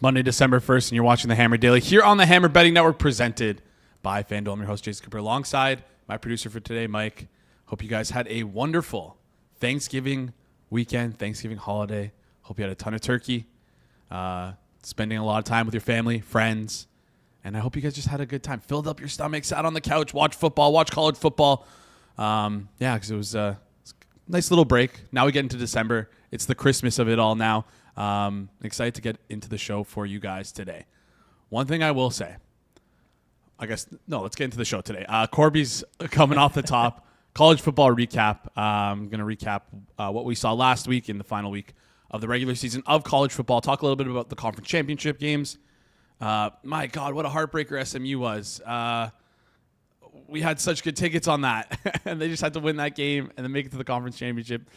Monday, December 1st, and you're watching the Hammer Daily here on the Hammer Betting Network, presented by FanDuel. I'm your host, Jason Cooper, alongside my producer for today, Mike. Hope you guys had a wonderful Thanksgiving weekend, Thanksgiving holiday. Hope you had a ton of turkey, spending a lot of time with your family, friends, and I hope you guys just had a good time. Filled up your stomach, sat on the couch, watched football, watched college football. Because it was a nice little break. Now we get into December. It's the Christmas of it all now. Excited to get into the show for you guys today. One thing I will say, let's get into the show today. Corbie's coming off the top. College football recap. I'm going to recap what we saw last week in the final week of the regular season of college football. Talk a little bit about the conference championship games. My God, what a heartbreaker SMU was. We had such good tickets on that, and they just had to win that game and then make it to the conference championship.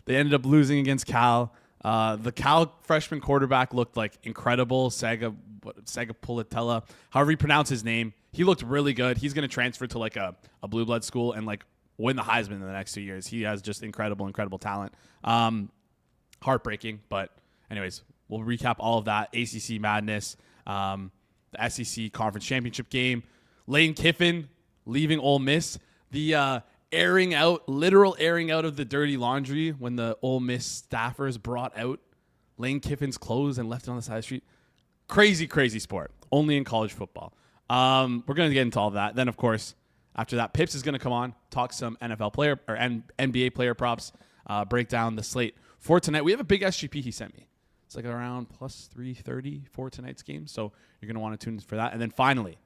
They ended up losing against Cal. The Cal freshman quarterback looked like incredible. Saga Pulatella, however you pronounce his name. He looked really good. He's going to transfer to like a blue blood school and like win the Heisman in the next 2 years. He has just incredible talent. Heartbreaking, but anyways, we'll recap all of that. ACC madness, the SEC conference championship game, Lane Kiffin leaving Ole Miss, the literal airing out of the dirty laundry when the Ole Miss staffers brought out Lane Kiffin's clothes and left it on the side of the street. Crazy sport. Only in college football. We're going to get into all of that. Then, of course, after that, Pips is going to come on, talk some NFL player or NBA player props, break down the slate for tonight. We have a big SGP he sent me. It's like around plus 330 for tonight's game. So you're going to want to tune in for that. And then finally,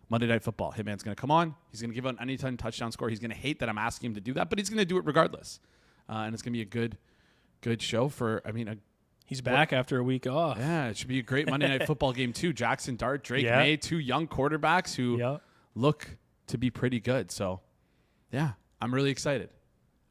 Monday Night Football. Hitman's going to come on. He's going to give out an anytime touchdown score. He's going to hate that I'm asking him to do that, but he's going to do it regardless. And it's going to be a good show he's back after a week off. Yeah, it should be a great Monday Night Football game too. Jackson Dart, Drake May, two young quarterbacks who look to be pretty good. So, yeah, I'm really excited.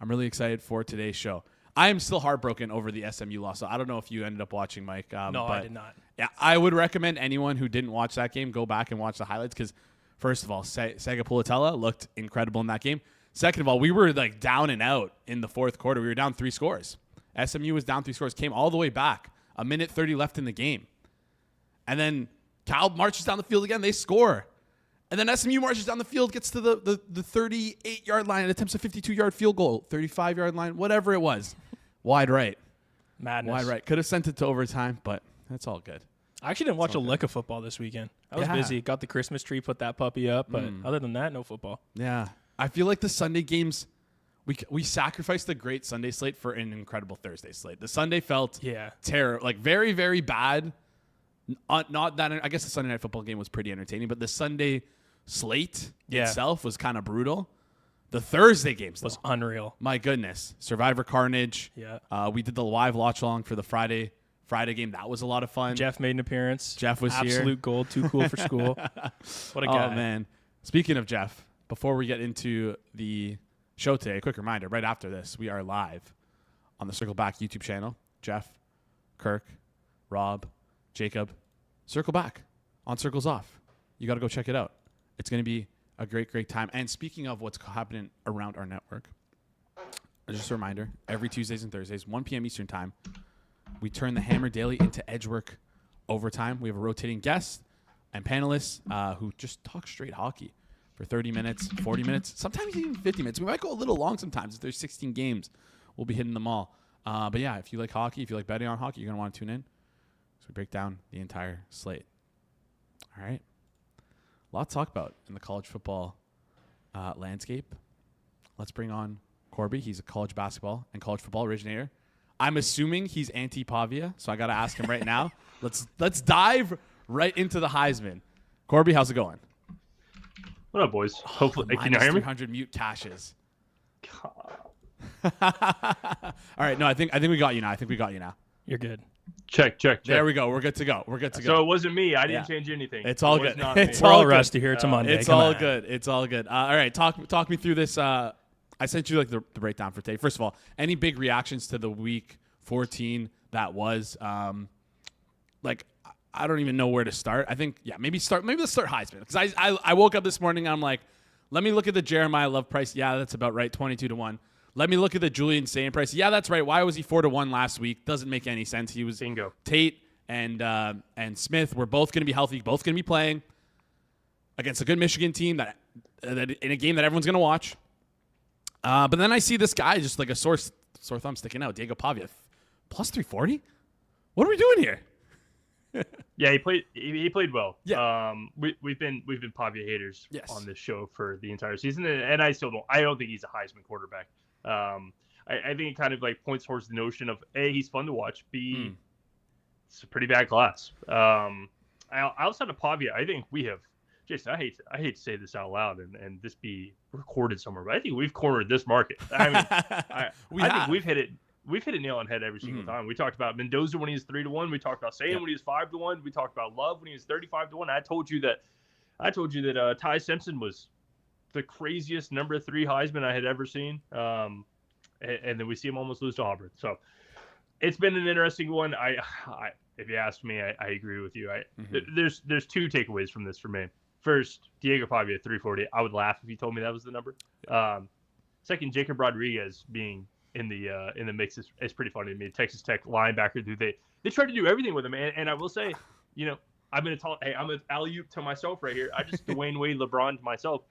I'm really excited for today's show. I am still heartbroken over the SMU loss. So I don't know if you ended up watching, Mike. No, I did not. Yeah, I would recommend anyone who didn't watch that game go back and watch the highlights because, first of all, Saga Pulatella looked incredible in that game. Second of all, we were like down and out in the fourth quarter. We were down 3 scores. SMU was down 3 scores, came all the way back. 1:30 left in the game. And then Cal marches down the field again. They score. And then SMU marches down the field, gets to the 38-yard line and attempts a 52-yard field goal, 35-yard line, whatever it was. Wide right. Madness. Wide right. Could have sent it to overtime, but that's all good. I actually didn't watch a lick of football this weekend. I was busy. Got the Christmas tree, put that puppy up, but other than that, no football. Yeah. I feel like the Sunday games, we sacrificed the great Sunday slate for an incredible Thursday slate. The Sunday felt terrible, like very, very bad. Not that, I guess the Sunday Night Football game was pretty entertaining, but the Sunday slate itself was kind of brutal. The Thursday games was unreal. My goodness. Survivor Carnage. Yeah. We did the live watch along for the Friday game. That was a lot of fun. Here. Jeff was here. Absolute gold. Too cool for school. What a guy. Oh, man. Speaking of Jeff, before we get into the show today, a quick reminder, right after this, we are live on the Circle Back YouTube channel. Jeff, Kirk, Rob, Jacob, Circle Back on Circles Off. You got to go check it out. It's going to be a great time. And speaking of what's happening around our network, just a reminder, every Tuesdays and Thursdays, 1 p.m. Eastern time, we turn the Hammer Daily into Edgework Overtime. We have a rotating guest and panelists who just talk straight hockey for 30 minutes, 40 minutes, sometimes even 50 minutes. We might go a little long sometimes. If there's 16 games, we'll be hitting them all. But yeah, if you like hockey, if you like betting on hockey, you're going to want to tune in. So we break down the entire slate. All right. A lot to talk about in the college football landscape. Let's bring on Corbie. He's a college basketball and college football originator. I'm assuming he's anti-Pavia, so I got to ask him right now. Let's dive right into the Heisman. Corbie, how's it going? What up, boys? Hopefully, can you hear me? 300 mute caches. All right, no, I think we got you now. You're good. Check. There we go. We're good to go. So it wasn't me. I didn't change anything. It's all good. We're all rusty here. It's a Monday. It's all good. All right, talk me through this. I sent you like the breakdown for today. First of all, any big reactions to the week 14 that was? I don't even know where to start. I think maybe let's start Heisman, because I woke up this morning and I'm like, let me look at the Jeremiah Love price. Yeah, that's about right, 22-1. Let me look at the Julian Saint price. Yeah, that's right. Why was he 4-1 last week? Doesn't make any sense. He was Bingo. Tate and Smith were both going to be healthy, both going to be playing against a good Michigan team that in a game that everyone's going to watch. But then I see this guy just like a sore thumb sticking out, Diego Pavia, plus 340. What are we doing here? Yeah, he played well. Yeah. We've been Pavia haters Yes. on this show for the entire season, and I don't think he's a Heisman quarterback. I think it kind of like points towards the notion of A, he's fun to watch, B, it's a pretty bad class. Outside of Pavia, I think we have, Jason, I hate to say this out loud and this be recorded somewhere, but I think we've cornered this market. I mean, I think we've hit it nail on head every single time. We talked about Mendoza when he was 3-1. We talked about Sayan when he was 5-1. We talked about Love when he was 35-1. I told you that Ty Simpson was the craziest number 3 Heisman I had ever seen. And then we see him almost lose to Auburn. So it's been an interesting one. If you ask me, I agree with you. There's 2 takeaways from this for me. First, Diego Pavia at 340. I would laugh if you told me that was the number. Second, Jacob Rodriguez being in the mix is pretty funny to me. Texas Tech linebacker, dude. They tried to do everything with him, and I will say, I'm gonna talk. Hey, I'm an alley-oop to myself right here. I just Dwayne Wade LeBron to myself.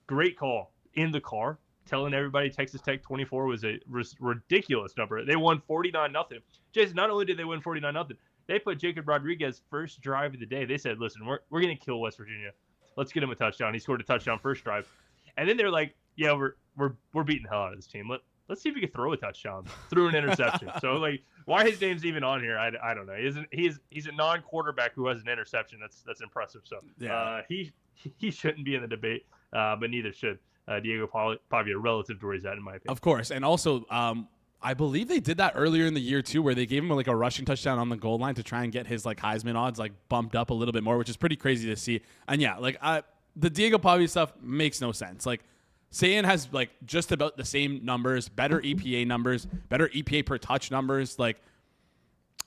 Great call in the car, telling everybody Texas Tech 24 was a ridiculous number. They won 49-0. Jason, not only did they win 49-0, they put Jacob Rodriguez first drive of the day. They said, "Listen, we're gonna kill West Virginia. Let's get him a touchdown." He scored a touchdown first drive, and then they're like, "Yeah, we're beating the hell out of this team. Let's see if he can throw a touchdown." Threw an interception. So like, why his name's even on here, I don't know. He's a non-quarterback who has an interception. That's impressive. So he shouldn't be in the debate, but neither should Diego Pavia relative to where he's at, in my opinion. Of course, and also I believe they did that earlier in the year too, where they gave him like a rushing touchdown on the goal line to try and get his like Heisman odds like bumped up a little bit more, which is pretty crazy to see. And yeah, like the Diego Pavia stuff makes no sense. Like Sayan has like just about the same numbers, better EPA numbers, better EPA per touch numbers. Like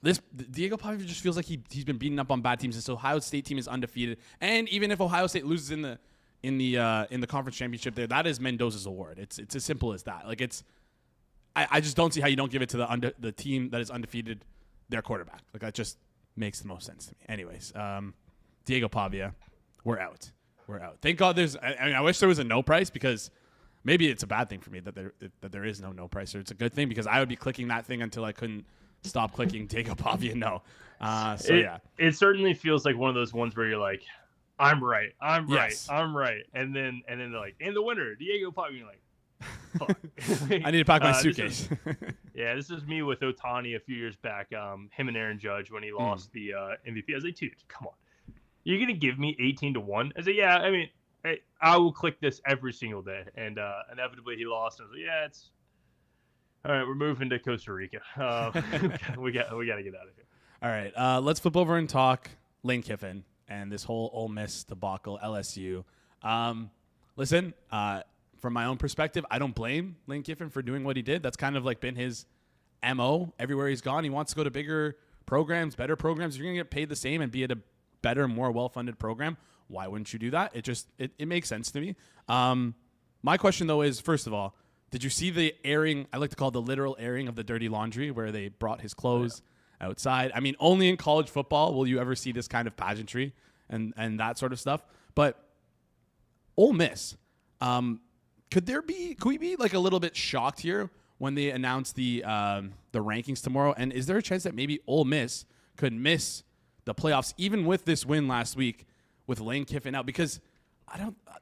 this Diego Pavia just feels like he's been beaten up on bad teams. This Ohio State team is undefeated, and even if Ohio State loses in the conference championship, that is Mendoza's award. It's as simple as that. Like I just don't see how you don't give it to the team that is undefeated, their quarterback. Like that just makes the most sense to me. Anyways, Diego Pavia, we're out. Thank God I wish there was a no price, because maybe it's a bad thing for me that there is no price, or it's a good thing because I would be clicking that thing until I couldn't stop clicking Diego Pavia no. It certainly feels like one of those ones where you're like, I'm right, Yes. I'm right, and then they're like, and the winner, Diego Pavia. You're like, fuck. I need to pack my suitcase. This is me with Otani a few years back. Him and Aaron Judge when he lost the MVP. I was like, dude, come on. You're going to give me 18-1? I said, yeah, I mean, I will click this every single day. And inevitably he lost. I was like, yeah, it's all right. We're moving to Costa Rica. We got to get out of here. All right. Let's flip over and talk Lane Kiffin and this whole Ole Miss debacle, LSU. Listen, from my own perspective, I don't blame Lane Kiffin for doing what he did. That's kind of like been his MO everywhere he's gone. He wants to go to bigger programs, better programs. If you're going to get paid the same and be at a better, more well-funded program, why wouldn't you do that? It makes sense to me. My question, though, is, first of all, did you see the airing, I like to call it the literal airing of the dirty laundry, where they brought his clothes outside? I mean, only in college football will you ever see this kind of pageantry and that sort of stuff. But Ole Miss, could we be like a little bit shocked here when they announce the rankings tomorrow? And is there a chance that maybe Ole Miss could miss the playoffs, even with this win last week with Lane Kiffin out? Because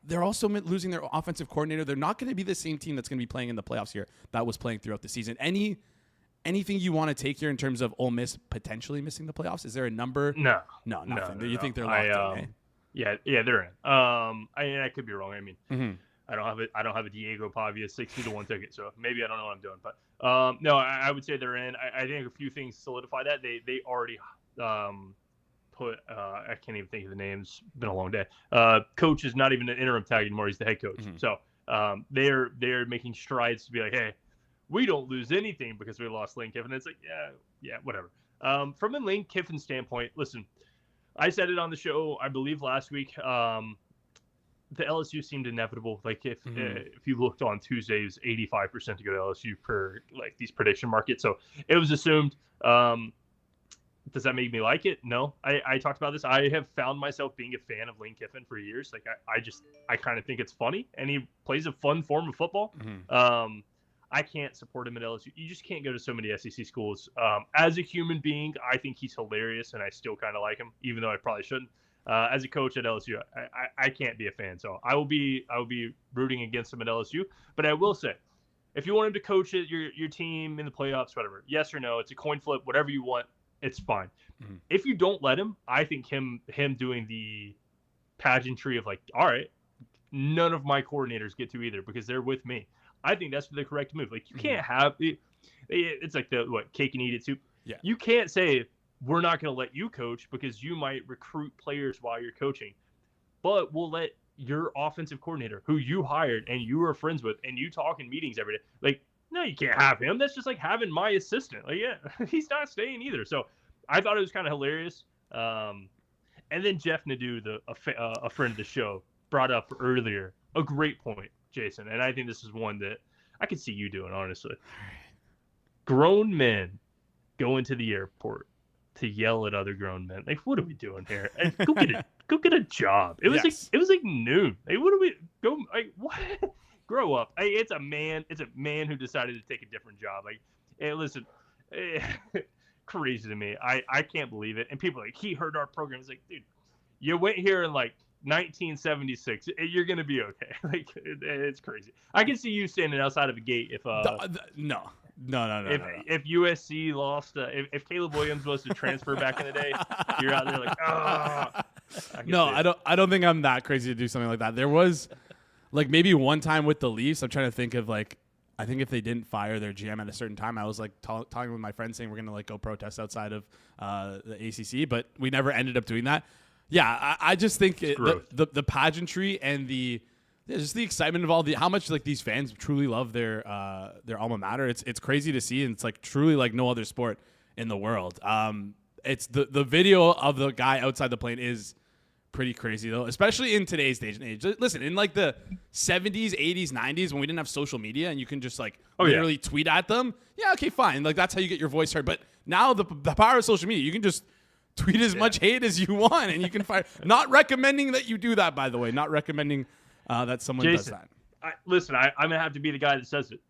they're also losing their offensive coordinator. They're not going to be the same team that's going to be playing in the playoffs here that was playing throughout the season. Anything you want to take here in terms of Ole Miss potentially missing the playoffs? Is there a number? No, nothing. No, you think they're locked in? Yeah, they're in. I could be wrong. I mean, I don't have a Diego Pavia 60-1 ticket, so maybe I don't know what I'm doing. But no, I would say they're in. I think a few things solidify that. They already put I can't even think of the names. It's been a long day. Coach is not even an interim tag anymore. He's the head coach. So they're making strides to be like, hey, we don't lose anything because we lost Lane Kiffin. It's like, yeah, whatever. From a Lane Kiffin standpoint, listen, I said it on the show, I believe last week. The LSU seemed inevitable. Like if you looked on Tuesday, it was 85% to go to LSU per like these prediction markets. So it was assumed. Does that make me like it? No. I talked about this. I have found myself being a fan of Lane Kiffin for years. Like I kind of think it's funny, and he plays a fun form of football. I can't support him at LSU. You just can't go to so many SEC schools. As a human being, I think he's hilarious, and I still kind of like him, even though I probably shouldn't. As a coach at LSU, I can't be a fan. So I will be rooting against him at LSU. But I will say, if you want him to coach your team in the playoffs, whatever, yes or no, it's a coin flip, whatever you want, it's fine. If you don't let him, I think him doing the pageantry of like, all right, none of my coordinators get to either because they're with me. I think that's the correct move. Like, you can't have it's like the cake and eat it soup. Yeah. You can't say we're not going to let you coach because you might recruit players while you're coaching, but we'll let your offensive coordinator who you hired and you are friends with and you talk in meetings every day. Like, no, you can't have him. That's just like having my assistant. Like, yeah, he's not staying either. So I thought it was kind of hilarious. And then Jeff Nadeau, a friend of the show, brought up earlier a great point, Jason, and I think this is one that I could see you doing, honestly. Grown men go into the airport to yell at other grown men. Like, what are we doing here? And go get a job. It was like noon. Like, what are we go? Like, what? Grow up. It's a man who decided to take a different job. Like, hey, listen, crazy to me. I can't believe it. And people are like, he heard our program. It's like, dude, you went here in like 1976. You're gonna be okay. Like, it's crazy. I can see you standing outside of a gate if No. If USC lost, if Caleb Williams was to transfer back in the day, you're out there like, oh. I don't think I'm that crazy to do something like that. There was like maybe one time with the Leafs. I'm trying to think of like, I think if they didn't fire their GM at a certain time, I was like talking with my friends saying we're gonna like go protest outside of the ACC, but we never ended up doing that. Yeah, I just think the pageantry and just the excitement of how much like these fans truly love their alma mater. It's crazy to see, and it's like truly like no other sport in the world. It's the video of the guy outside the plane is pretty crazy though, especially in today's day and age. Listen, in like the 70s, 80s, 90s when we didn't have social media and you can just like literally tweet at them. Yeah, okay, fine. Like that's how you get your voice heard. But now the power of social media, you can just tweet as much hate as you want, and you can fire. Not recommending that you do that, by the way. Not recommending that someone does that. Listen, I'm going to have to be the guy that says it.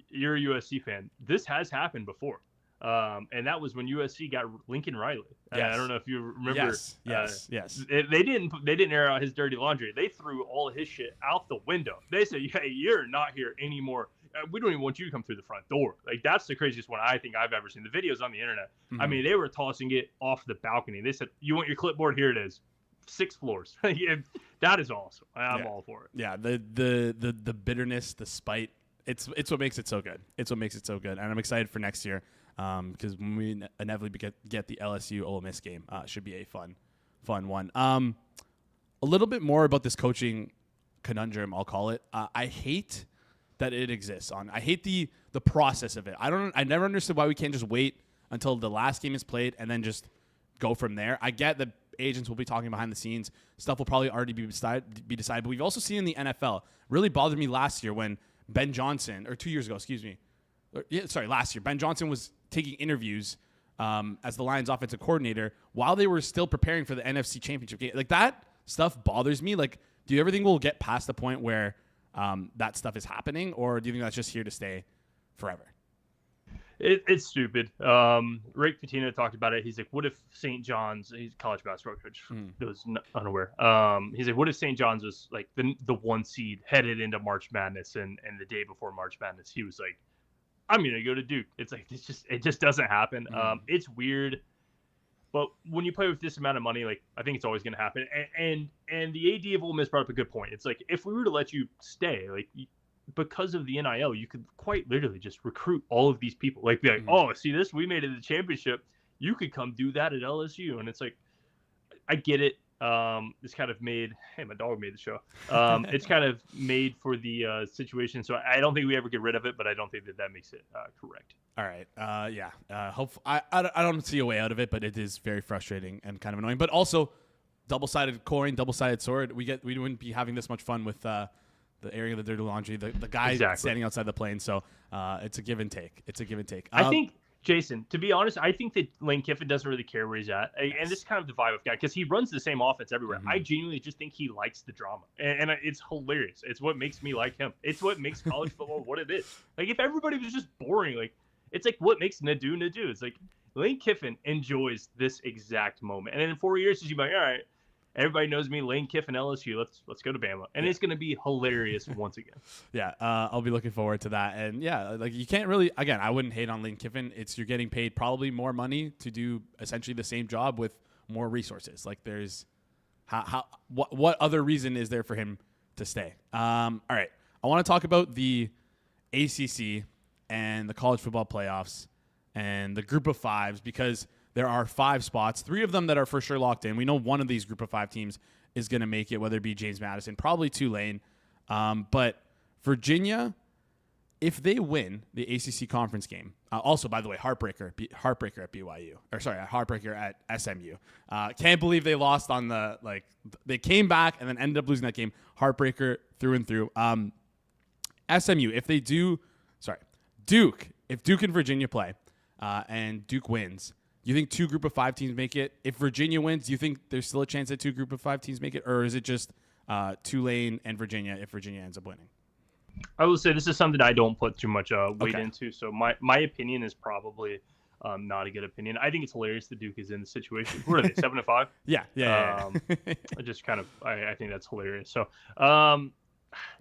You're a USC fan. This has happened before. And that was when USC got Lincoln Riley. Yes. I don't know if you remember. Yes. They didn't air out his dirty laundry. They threw all his shit out the window. They said, hey, you're not here anymore. We don't even want you to come through the front door. Like, that's the craziest one I think I've ever seen. The videos on the internet. Mm-hmm. I mean, they were tossing it off the balcony. They said, you want your clipboard? Here it is. 6 floors. That is awesome. I'm all for it. Yeah, the bitterness, the spite, it's what makes it so good. It's what makes it so good. And I'm excited for next year because when we inevitably get the LSU Ole Miss game, should be a fun one. A little bit more about this coaching conundrum, I'll call it. I hate that it exists. I hate the process of it. I never understood why we can't just wait until the last game is played and then just go from there. I get that agents will be talking behind the scenes. Stuff will probably already be decided. But we've also seen in the NFL, really bothered me last year when Ben Johnson, or 2 years ago, last year, Ben Johnson was taking interviews as the Lions offensive coordinator while they were still preparing for the NFC Championship game. Like, that stuff bothers me. Like, do you ever think we'll get past the point where that stuff is happening, or do you think that's just here to stay forever? It's stupid. Rick Pitino talked about it. He's like, what if St. John's, he's a college basketball coach, was unaware. He's like, what if St. John's was like the 1 seed headed into March Madness and the day before March Madness, he was like, I'm going to go to Duke. It's like, it just doesn't happen. It's weird. But when you play with this amount of money, like, I think it's always going to happen. And the AD of Ole Miss brought up a good point. It's like, if we were to let you stay, like, because of the NIL, you could quite literally just recruit all of these people. Like, be like, oh, see this? We made it to the championship. You could come do that at LSU. And it's like, I get it. It's kind of made. Hey, my dog made the show. It's kind of made for the situation. So I don't think we ever get rid of it, but I don't think that makes it correct. All right. I don't see a way out of it, but it is very frustrating and kind of annoying. But also, double-sided coin, double-sided sword. We wouldn't be having this much fun with the airing of the dirty laundry, the guy standing outside the plane. So it's a give and take. I think, Jason, to be honest, I think that Lane Kiffin doesn't really care where he's at. And this is kind of the vibe of guy because he runs the same offense everywhere. I genuinely just think he likes the drama. And it's hilarious. It's what makes me like him. It's what makes college football what it is. Like, if everybody was just boring, like, it's like what makes Nadu Nadu. It's like Lane Kiffin enjoys this exact moment. And then in 4 years, he's like, all right, everybody knows me, Lane Kiffin, LSU. Let's go to Bama, and it's going to be hilarious once again. Yeah, I'll be looking forward to that. And yeah, like you can't really. Again, I wouldn't hate on Lane Kiffin. You're getting paid probably more money to do essentially the same job with more resources. Like there's what other reason is there for him to stay? All right, I want to talk about the ACC and the college football playoffs and the group of fives because there are 5 spots, 3 of them that are for sure locked in. We know one of these group of 5 teams is going to make it, whether it be James Madison, probably Tulane. But Virginia, if they win the ACC conference game, also, by the way, heartbreaker at BYU. Or sorry, heartbreaker at SMU. Can't believe they lost on they came back and then ended up losing that game. Heartbreaker through and through. SMU, Duke, if Duke and Virginia play and Duke wins, you think 2 group of 5 teams make it? If Virginia wins, do you think there's still a chance that 2 group of 5 teams make it? Or is it just Tulane and Virginia if Virginia ends up winning? I will say this is something I don't put too much weight into. So my opinion is probably not a good opinion. I think it's hilarious that Duke is in the situation. What are they, 7-5? Yeah. I just kind of I think that's hilarious. So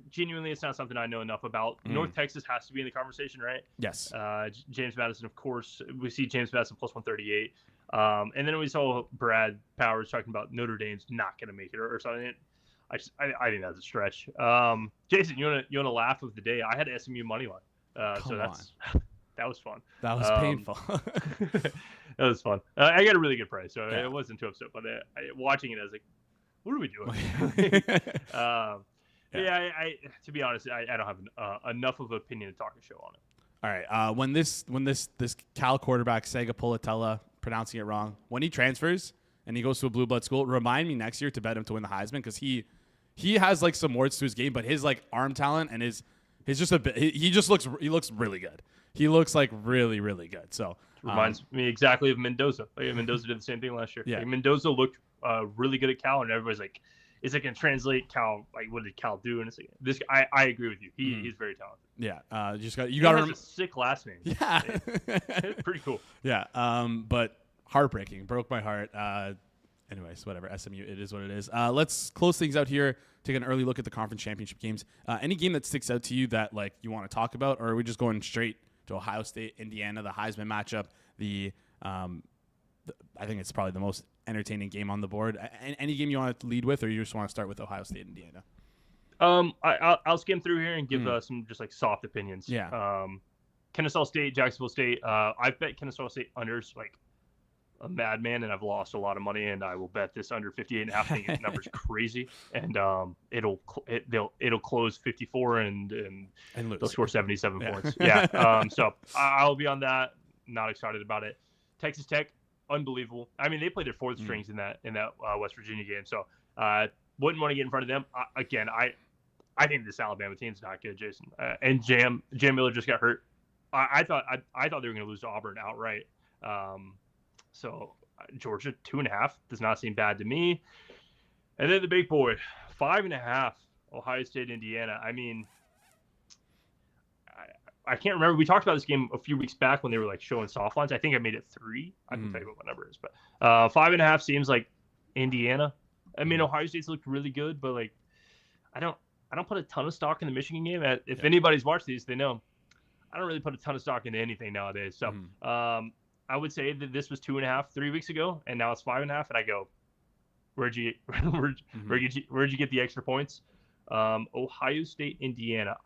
genuinely, it's not something I know enough about. North Texas has to be in the conversation, right? Yes. James Madison, of course. We see James Madison plus 138. And then we saw Brad Powers talking about Notre Dame's not going to make it or something. I think that's a stretch. Jason, you wanna laugh of the day? I had SMU money line. That was fun. That was painful. That was fun. I got a really good price, so it wasn't too upset. But watching it, I was like, "What are we doing?" I to be honest, I don't have enough of an opinion to talk a show on it. All right. When this Cal quarterback Sega Polatella, pronouncing it wrong, when he transfers and he goes to a blue blood school, remind me next year to bet him to win the Heisman because he has like some warts to his game, but his like arm talent and his just a bit. He looks really good. He looks like really, really good. So reminds me exactly of Mendoza. Like, Mendoza did the same thing last year. Yeah. Like, Mendoza looked really good at Cal, and everybody's like, "Is it going to translate Cal? Like, what did Cal do?" And it's like this. I agree with you. He's very talented. Yeah. You got a sick last name. Yeah. It's pretty cool. Yeah. But heartbreaking. Broke my heart. Anyways, whatever. SMU, it is what it is. Let's close things out here. Take an early look at the conference championship games. Any game that sticks out to you that like you want to talk about, or are we just going straight to Ohio State, Indiana, the Heisman matchup? I think it's probably the most entertaining game on the board. Any game you want to lead with, or you just want to start with Ohio State, Indiana? I'll skim through here and give some just like soft opinions. Yeah. Kennesaw State, Jacksonville State. I've bet Kennesaw State unders like a madman, and I've lost a lot of money, and I will bet this under 58.5. I think the number's crazy, and it'll close 54 and they'll score 77 points. Yeah. So I'll be on that. Not excited about it. Texas Tech, unbelievable. I mean, they played their 4th strings in that West Virginia game, so wouldn't want to get in front of them. Again, I think this Alabama team's not good, Jason. And Jam Miller just got hurt. I thought they were going to lose to Auburn outright. So Georgia 2.5 does not seem bad to me. And then the big boy 5.5, Ohio State, Indiana. I mean, I can't remember. We talked about this game a few weeks back when they were like showing soft lines. I think I made it 3. I can tell you what my number is, but 5.5 seems like Indiana. I mean, Ohio State's looked really good, but like I don't put a ton of stock in the Michigan game. If anybody's watched these, they know I don't really put a ton of stock into anything nowadays. So I would say that this was 2.5 3 weeks ago, and now it's 5.5. And I go, where'd you get the extra points? Ohio State, Indiana.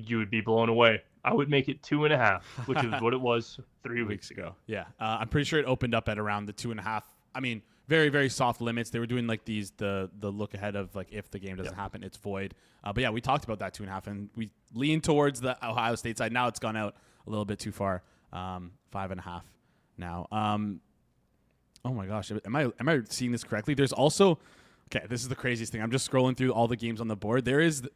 You would be blown away. I would make it 2.5, which is what it was 3 weeks ago. Yeah, I'm pretty sure it opened up at around the 2.5. I mean, very, very soft limits. They were doing like the look ahead of like if the game doesn't happen, it's void. But yeah, we talked about that 2.5, and we leaned towards the Ohio State side. Now it's gone out a little bit too far. 5.5 now. Oh my gosh, am I seeing this correctly? There's also this is the craziest thing. I'm just scrolling through all the games on the board. FanDuel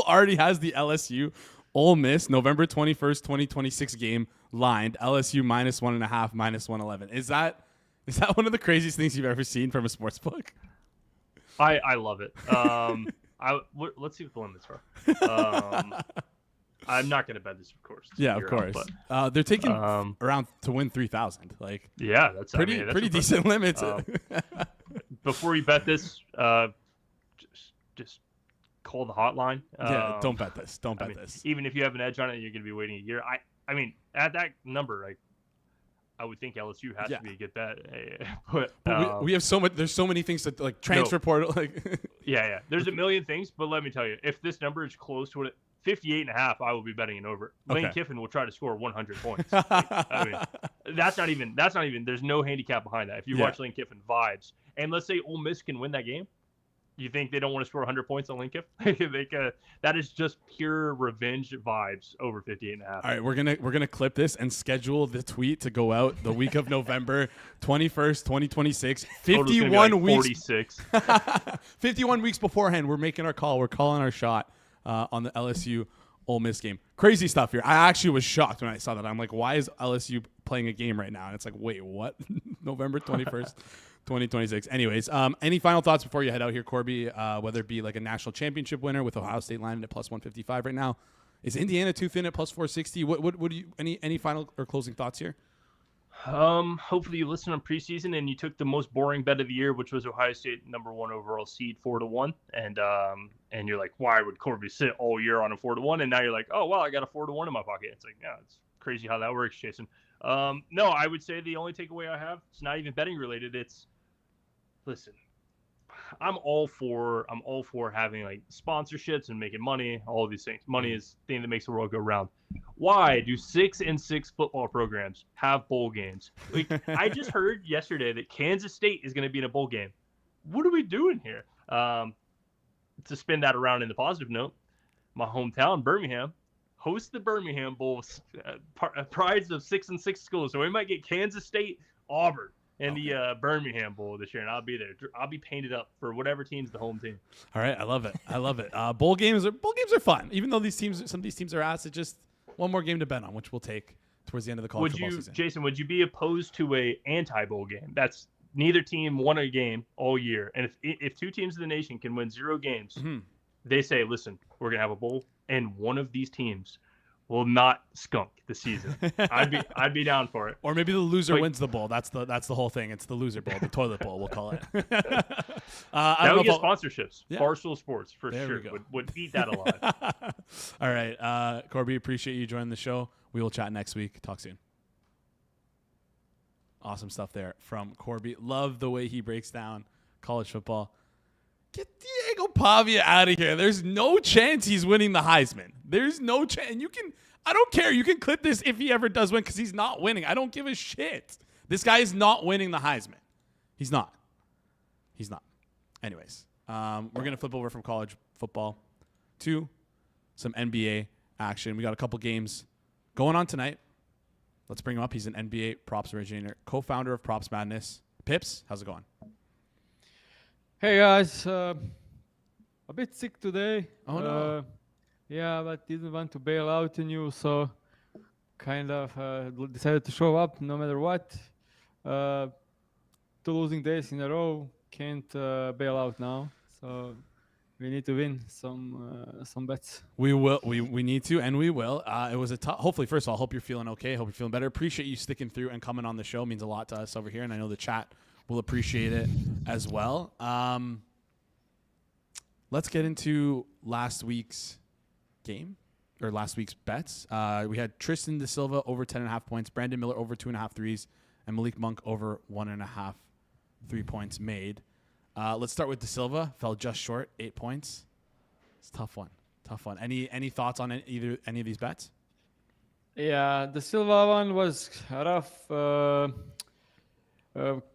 already has the LSU Ole Miss, November 21st, 2026 game lined LSU -1.5, -111. Is that one of the craziest things you've ever seen from a sports book? I love it. Let's see what the limits are. I'm not going to bet this, of course. Yeah, of course. But, they're taking around to win 3,000. Like, yeah, that's pretty decent limits. Before you bet this, just call the hotline. Don't bet this. Don't bet this. Even if you have an edge on it, you're going to be waiting a year. I mean, at that number, I would think LSU has to be a good bet. But we have so much. There's so many things that like transfer portal. Like, yeah. There's a million things, but let me tell you, if this number is close to it, 58.5, I will be betting it over. Okay. Lane Kiffin will try to score 100 points. That's not even. There's no handicap behind that. If you watch Lane Kiffin vibes, and let's say Ole Miss can win that game, you think they don't want to score 100 points on Lane Kiffin? That is just pure revenge vibes over 58.5. All right, we're gonna clip this and schedule the tweet to go out the week of November 21st, 2026. 51 weeks. 46. 51 weeks beforehand, we're making our call. We're calling our shot on the LSU Ole Miss game. Crazy stuff here. I actually was shocked when I saw that. I'm like, why is LSU playing a game right now? And it's like, wait, what? November 21st. 2026. Anyways, any final thoughts before you head out here, Corbie? Whether it be like a national championship winner with Ohio State lying at +155 right now, is Indiana too thin at +460? What do you any final or closing thoughts here? Hopefully you listened on preseason and you took the most boring bet of the year, which was Ohio State #1 overall seed 4-1, and you're like, why would Corbie sit all year on a 4-1? And now you're like, oh well, I got a 4-1 in my pocket. It's like, yeah, it's crazy how that works, Jason. No, I would say the only takeaway I have, it's not even betting related. Listen, I'm all for having like sponsorships and making money, all of these things. Money is the thing that makes the world go round. Why do 6-6 football programs have bowl games? Like, I just heard yesterday that Kansas State is going to be in a bowl game. What are we doing here? To spin that around in the positive note, my hometown, Birmingham, hosts the Birmingham Bowl, prides of 6-6 schools. So we might get Kansas State, Auburn, and the Birmingham Bowl this year, and I'll be there. I'll be painted up for whatever team's the home team. All right, I love it. Bowl games are fun, even though some of these teams are ass. It's just one more game to bet on, which we'll take towards the end of the college football season. Jason, would you be opposed to a anti-bowl game? That's neither team won a game all year, and if two teams in the nation can win 0 games, they say, listen, we're gonna have a bowl, and one of these teams will not skunk the season. I'd be down for it. Or maybe the loser wins the bowl. That's the whole thing. It's the loser bowl, the toilet bowl, we'll call it. That would get sponsorships. Yeah. Barstool Sports for there sure would eat that alive. All right, Corbie, appreciate you joining the show. We will chat next week. Talk soon. Awesome stuff there from Corbie. Love the way he breaks down college football. Get Diego Pavia out of here. There's no chance he's winning the Heisman. There's no chance. And I don't care. You can clip this if he ever does win because he's not winning. I don't give a shit. This guy is not winning the Heisman. He's not. Anyways, we're going to flip over from college football to some NBA action. We got a couple games going on tonight. Let's bring him up. He's an NBA props originator, co-founder of Props Madness. Pips, how's it going? Hey guys, a bit sick today. Oh no. Yeah, but didn't want to bail out on you, so kind of decided to show up no matter what. 2 losing days in a row, can't bail out now. So we need to win some bets. We will. We need to, and we will. It was a tough. Hopefully, first of all, hope you're feeling okay. Hope you're feeling better. Appreciate you sticking through and coming on the show. It means a lot to us over here, and I know the chat will appreciate it as well. Let's get into last week's game or last week's bets. We had Tristan Da Silva over 10.5 points, Brandon Miller over 2.5 threes, and Malik Monk over 1.5 3 points made. Let's start with Da Silva. Fell just short, 8 points. It's a tough one. Any thoughts on any of these bets? Yeah, the Silva one was rough.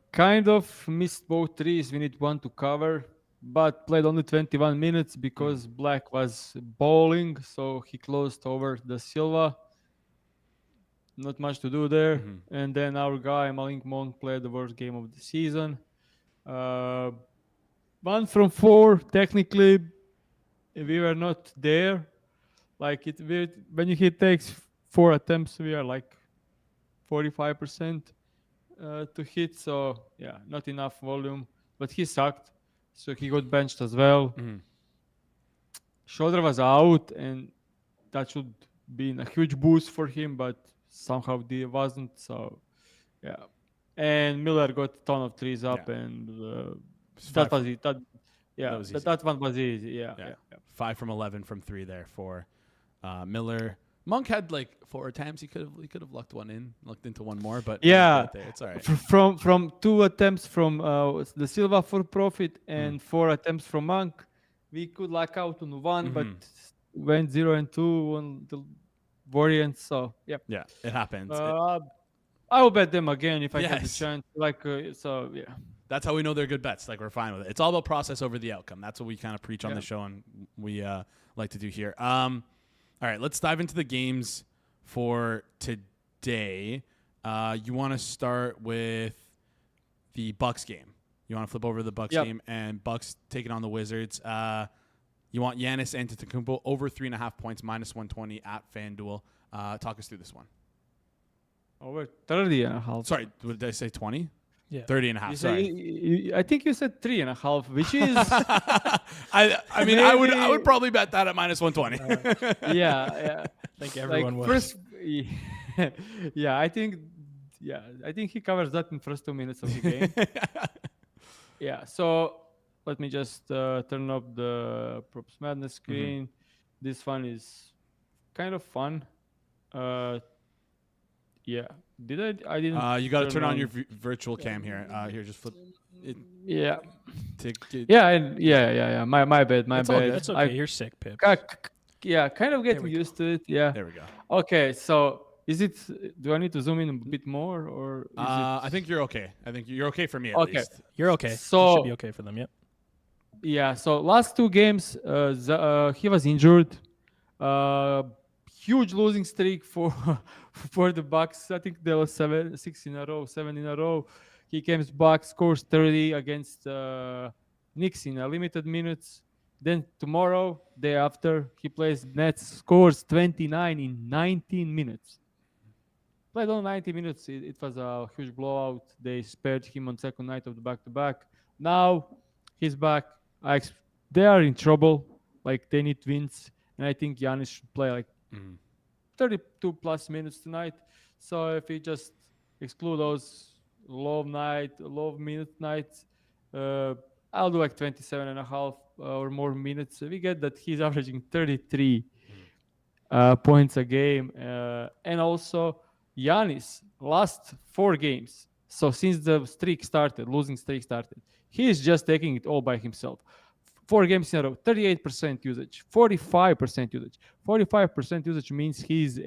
Kind of missed both threes. We need one to cover, but played only 21 minutes because Black was bowling, so he closed over the Silva. Not much to do there. And then our guy, Malik Monk, played the worst game of the season. 1 from 4, technically, we were not there. Like when he takes 4 attempts, we are like 45% to hit. So yeah, not enough volume. But he sucked, so he got benched as well. Shoulder was out, and that should be a huge boost for him, but somehow it wasn't. So yeah, and Miller got a ton of threes up, and that was it. That one was easy. Yeah. 5 from 11 from 3 there for Miller. Monk had like 4 attempts. He could have lucked into one more, but it's all right. From 2 attempts from the Silva for profit and 4 attempts from Monk, we could luck out on one, but went 0 and 2 on the Warriors. So yeah, it happens. I will bet them again if I have the chance. That's how we know they're good bets. Like, we're fine with it. It's all about process over the outcome. That's what we kind of preach on the show, and we like to do here. All right, let's dive into the games for today. You want to start with the Bucks game. You want to flip over the Bucks game, and Bucks taking on the Wizards. You want Giannis Antetokounmpo over 3.5 points, -120 at FanDuel. Talk us through this one. Over 30.5. Sorry, did I say 20? Yeah. 30.5. Sorry. I think you said 3.5, which is. I mean, I would probably bet that at -120. Yeah. I think everyone was. First, I think he covers that in first 2 minutes of the game. Yeah. So let me just turn up the Props Madness screen. This one is kind of fun. Yeah. Did I didn't. You got to turn on your virtual cam here. Here, just flip it. Yeah. Yeah. My bad. That's okay. You're sick, Pip. Kind of getting used to it. Yeah. There we go. Okay, so do I need to zoom in a bit more, or? I think you're okay. I think you're okay for me at least. You're okay. So you should be okay for them. Yep. Yeah. So last 2 games, he was injured. Huge losing streak for the Bucks. I think there was 7 in a row. He comes back, scores 30 against Knicks in a limited minutes. Then tomorrow, day after, he plays Nets, scores 29 in 19 minutes. Played on 90 minutes. It was a huge blowout. They spared him on second night of the back-to-back. Now he's back. They are in trouble. Like, they need wins, and I think Giannis should play like 32 plus minutes tonight. So if we just exclude those low minute nights, I'll do like 27.5 or more minutes. We get that he's averaging 33 points a game. And also Giannis, last 4 games. So since the losing streak started, he is just taking it all by himself. 4 games in a row, 38% usage, 45% usage. 45% usage means he's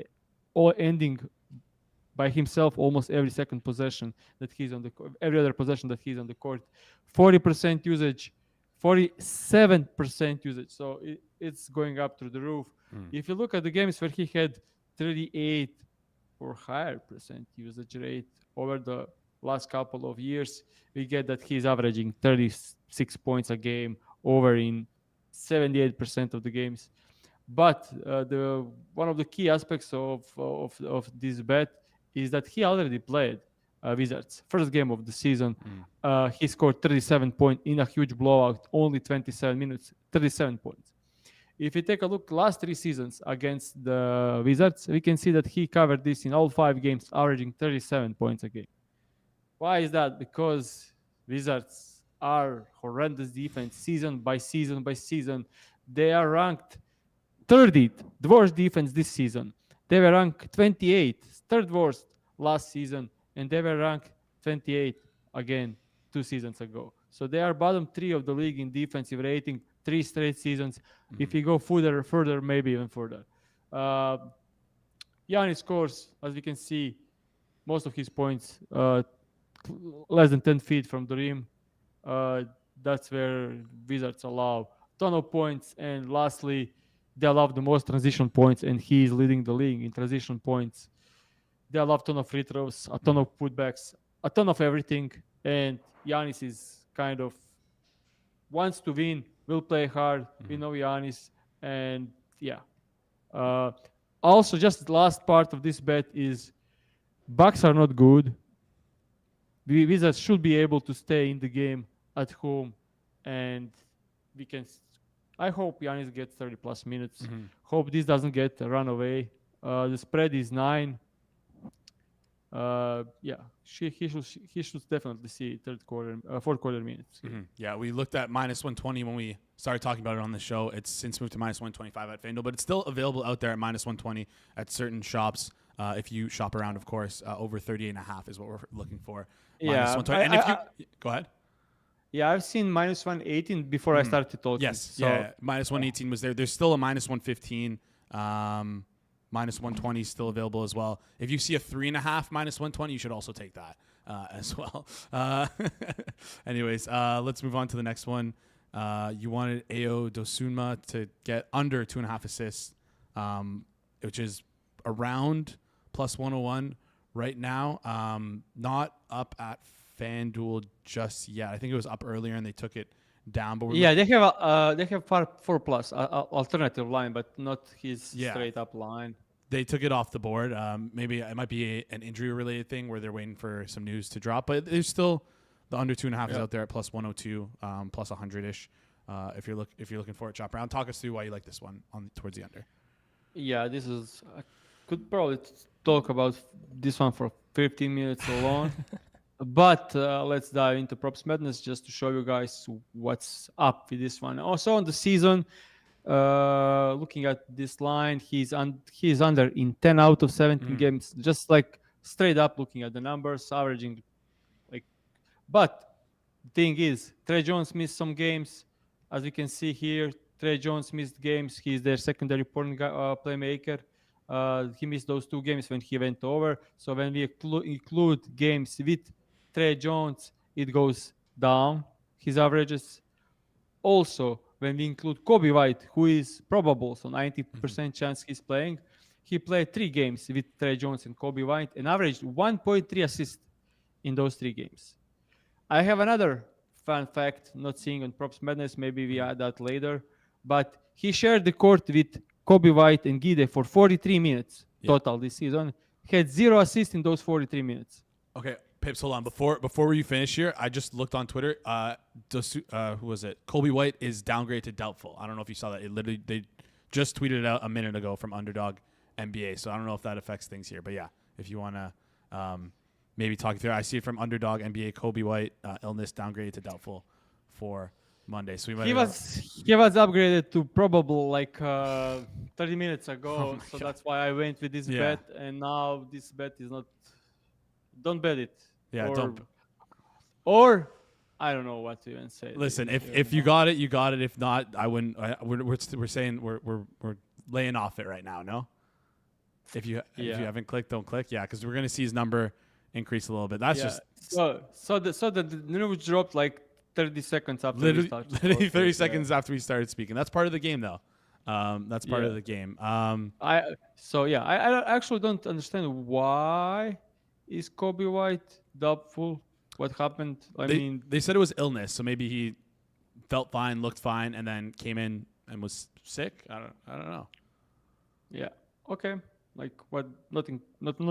all ending by himself almost every second possession that he's on the court, every other possession that he's on the court. 40% usage, 47% usage. So it's going up through the roof. If you look at the games where he had 38 or higher percent usage rate over the last couple of years, we get that he's averaging 36 points a game over in 78% of the games. But one of the key aspects of this bet is that he already played Wizards first game of the season. He scored 37 points in a huge blowout, only 27 minutes, 37 points. If you take a look last 3 seasons against the Wizards, we can see that he covered this in all 5 games, averaging 37 points a game. Why is that? Because Wizards are horrendous defense season by season by season. They are ranked 30th, the worst defense this season. They were ranked 28th, third worst last season, and they were ranked 28th again 2 seasons ago. So they are bottom 3 of the league in defensive rating 3 straight seasons. If you go further, maybe even further. Giannis scores, as we can see, most of his points less than 10 feet from the rim. That's where Wizards allow a ton of points. And lastly, they allow the most transition points, and he is leading the league in transition points. They allow a ton of free throws, a ton of putbacks, a ton of everything. And Giannis is kind of wants to win, will play hard. We know Giannis. And yeah, Also, just the last part of this bet is Bucks are not good. Wizards should be able to stay in the game at home, and we can. I hope Giannis gets 30 plus minutes. Hope this doesn't get run away. The spread is 9. Yeah, he should definitely see fourth quarter minutes. Yeah, we looked at minus 120 when we started talking about it on the show. It's since moved to minus 125 at FanDuel, but it's still available out there at minus 120 at certain shops. If you shop around, of course, over 38.5 is what we're looking for. Yeah, Go ahead. Yeah, I've seen minus 118 before I started talking. Yes, so, yeah, minus 118 was there. There's still a minus 115. Minus 120 is still available as well. If you see a 3.5 minus 120, you should also take that as well. Anyways, let's move on to the next one. You wanted Ao Dosunma to get under 2.5 assists, which is around plus 101 right now. Not up at FanDuel just yet. I think it was up earlier and they took it down. But they have 4 plus alternative line, but not his straight up line. They took it off the board. Maybe it might be an injury related thing where they're waiting for some news to drop. But there's still the under 2.5 is out there at plus 102, plus 100-ish. If you're looking for it, shop around. Talk us through why you like this one towards the under. Yeah, this is. I could probably talk about this one for 15 minutes alone. But let's dive into Props Madness just to show you guys what's up with this one. Also on the season, looking at this line, he's under in 10 out of 17 games. Just like straight up looking at the numbers, averaging like. But the thing is, Trey Jones missed some games. As we can see here, Trey Jones missed games. He's their secondary playmaker. He missed those 2 games when he went over. So when we include games with Trey Jones, it goes down, his averages. Also, when we include Coby White, who is probable, so 90% chance he's playing, he played 3 games with Trey Jones and Coby White and averaged 1.3 assists in those 3 games. I have another fun fact, not seeing on Props Madness, maybe we add that later, but he shared the court with Coby White and Gide for 43 minutes total this season. He had 0 assists in those 43 minutes. Okay. Pips, hold on. Before you finish here, I just looked on Twitter. Who was it? Coby White is downgraded to doubtful. I don't know if you saw that. They just tweeted it out a minute ago from Underdog NBA. So I don't know if that affects things here. But yeah, if you want to maybe talk through, I see it from Underdog NBA. Coby White illness downgraded to doubtful for Monday. So he was upgraded to probable like 30 minutes ago. So that's why I went with this bet. And now this bet is not. Don't bet it. Yeah, don't. Or I don't know what to even say. Listen, if you got it, you got it. If not, I wouldn't. We're saying we're laying off it right now. No. If you haven't clicked, don't click. Yeah, because we're gonna see his number increase a little bit. That's just so the news dropped like 30 seconds after literally 30 seconds after we started speaking. That's part of the game, though. That's part of the game. I actually don't understand why. Is Coby White doubtful? What happened? They said it was illness, so maybe he felt fine, looked fine, and then came in and was sick. I don't know. Yeah. Okay. Like what? Nothing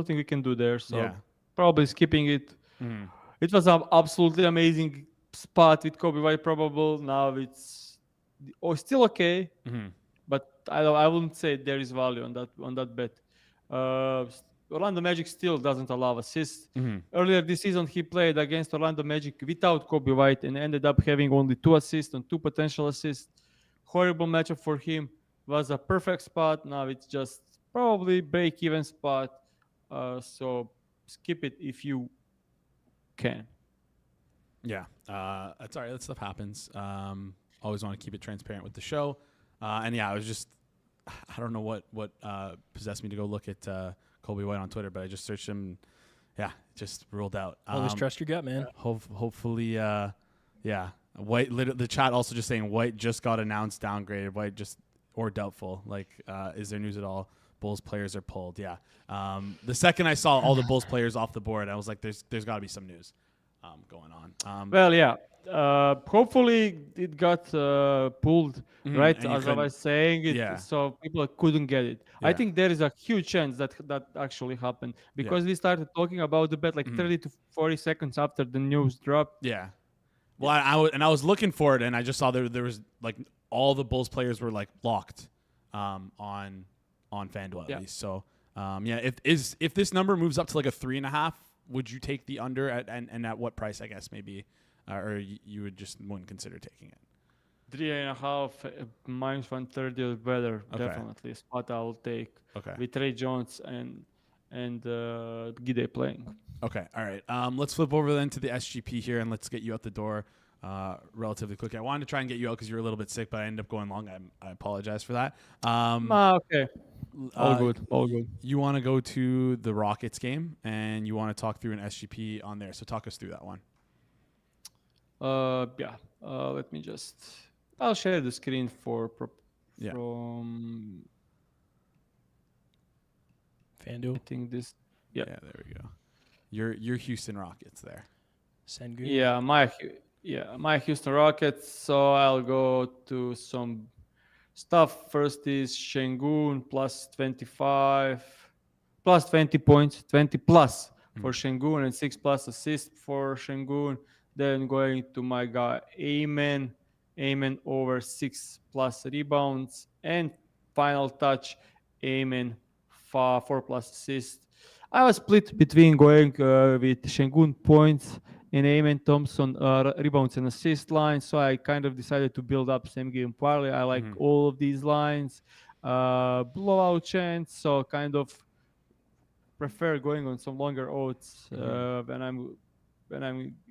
we can do there. So probably skipping it. It was an absolutely amazing spot with Coby White. Probable. Now it's still okay, but I wouldn't say there is value on that bet. Orlando Magic still doesn't allow assists. Earlier this season, he played against Orlando Magic without Coby White and ended up having only 2 assists and 2 potential assists. Horrible matchup for him. Was a perfect spot. Now it's just probably break-even spot. So skip it if you can. Yeah, that's all right. That stuff happens. Always want to keep it transparent with the show. And yeah, I was just, I don't know what possessed me to go look at Coby White on Twitter, but I just searched him. Yeah, just ruled out. Always trust your gut, man. Hopefully, White. The chat also just saying White just got announced downgraded. White just or doubtful. Like, is there news at all? Bulls players are pulled. Yeah. The second I saw all the Bulls players off the board, I was like, there's got to be some news. going on. Well, yeah. Hopefully it got pulled right and you as I couldn't- was saying it, yeah. so people couldn't get it. I Yeah. think there is a huge chance that that actually happened Yeah. because we started talking about the bet like 30 to 40 seconds after the news dropped. Yeah. Well, I was looking for it, and I just saw there was like all the Bulls players were like locked on FanDuel at least. So if this number moves up to like a 3.5, would you take the under and at what price? I guess maybe, or you would just wouldn't consider taking it. 3.5 minus 130 or better, Okay. definitely. Spot I'll take Okay. with Ray Jones and Gide playing. Okay. All right. Let's flip over then to the SGP here, and let's get you out the door relatively quickly. I wanted to try and get you out because you were a little bit sick, but I ended up going long. I apologize for that. Okay. All good. All good. You want to go to the Rockets game, and you want to talk through an SGP on there. So talk us through that one. Let me just. I'll share the screen from FanDuel. I think this. Yeah, there we go. Your Houston Rockets there. Sengun. Yeah, my Houston Rockets. So I'll go to some stuff. First is Sengun plus 25, plus 20 points, 20 plus for Sengun and 6+ assists for Sengun. Then going to my guy Amen over 6+ rebounds and final touch Amen 4+ assists. I was split between going with Sengun points and Amen Thompson rebounds and assist lines, so I kind of decided to build up same game parlay. I like all of these lines, blowout chance, so kind of prefer going on some longer odds when I'm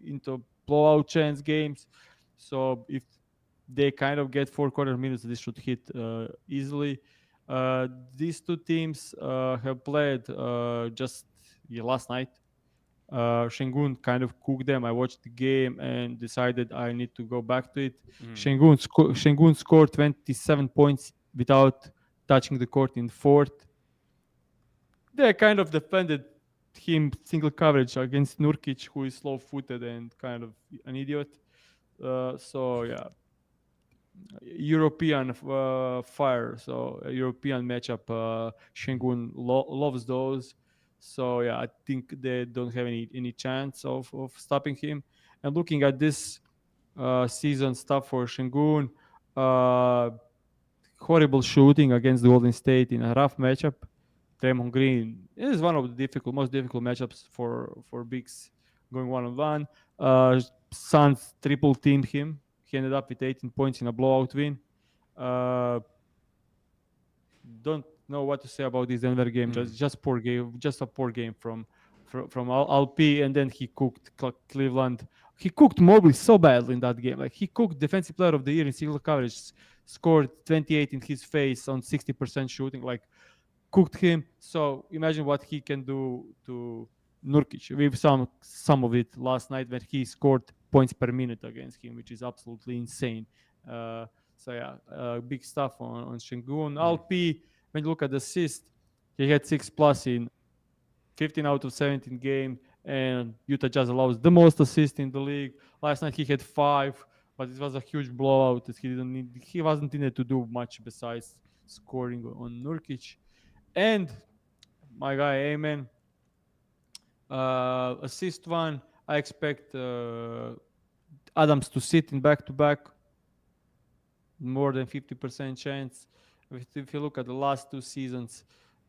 into blowout chance games. So if they kind of get 4/4 minutes, this should hit easily. These two teams have played just last night. Sengun kind of cooked them. I watched the game and decided I need to go back to it. Sengun scored 27 points without touching the court in fourth. They kind of defended him single coverage against Nurkic, who is slow-footed and kind of an idiot. So yeah, European fire. So a European matchup. Sengun loves those. So yeah, I think they don't have any chance of stopping him. And looking at this season stuff for Sengun, horrible shooting against the Golden State in a rough matchup. Draymond Green is one of the most difficult matchups for bigs going one-on-one. Suns triple teamed him. He ended up with 18 points in a blowout win. Don't know what to say about this Denver game. Just poor game. Just a poor game from Alp, and then he cooked Cleveland. He cooked Mobley so badly in that game. Like he cooked Defensive Player of the Year in single coverage. Scored 28 in his face on 60% shooting. Like cooked him. So imagine what he can do to Nurkic. We've some of it last night when he scored points per minute against him, which is absolutely insane. So yeah, big stuff on Sengun. Alp, when you look at the assist, he had 6+ in 15 out of 17 game, and Utah Jazz allows the most assists in the league. Last night he had 5, but it was a huge blowout. He wasn't needed to do much besides scoring on Nurkic. And my guy Amen, assist 1. I expect Adams to sit in back-to-back. More than 50% chance. If you look at the last 2 seasons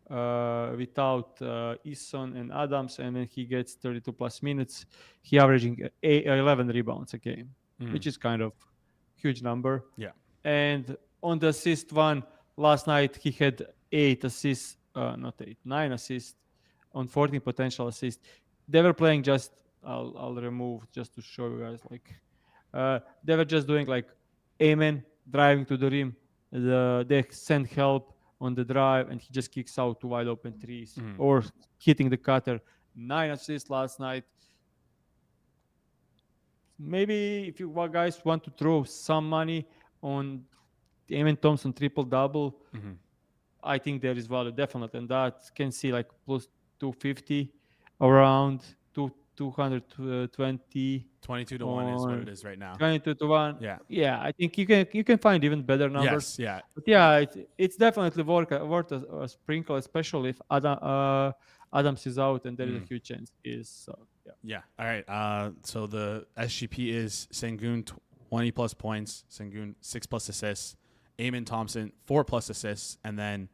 without Eason and Adams, and then he gets 32+ minutes, he averaging 11 rebounds a game, which is kind of huge number. Yeah. And on the assist 1, last night he had 9 assists on 14 potential assists. They were playing just, I'll remove just to show you guys, like they were just doing like Amen driving to the rim. They send help on the drive, and he just kicks out 2 wide open threes or hitting the cutter. 9 assists last night. Maybe if you guys want to throw some money on Amen Thompson triple-double, I think there is value definitely, and that can see like plus 250 around 220. 22 to 1 is what it is right now. 22 to 1. Yeah. Yeah, I think you can find even better numbers. Yes, yeah. But yeah, it's definitely worth a sprinkle, especially if Adams is out and there is a huge chance is. So yeah. Yeah. All right. So the SGP is Sengun 20 plus points, Sengun 6 plus assists, Eamon Thompson 4 plus assists, and then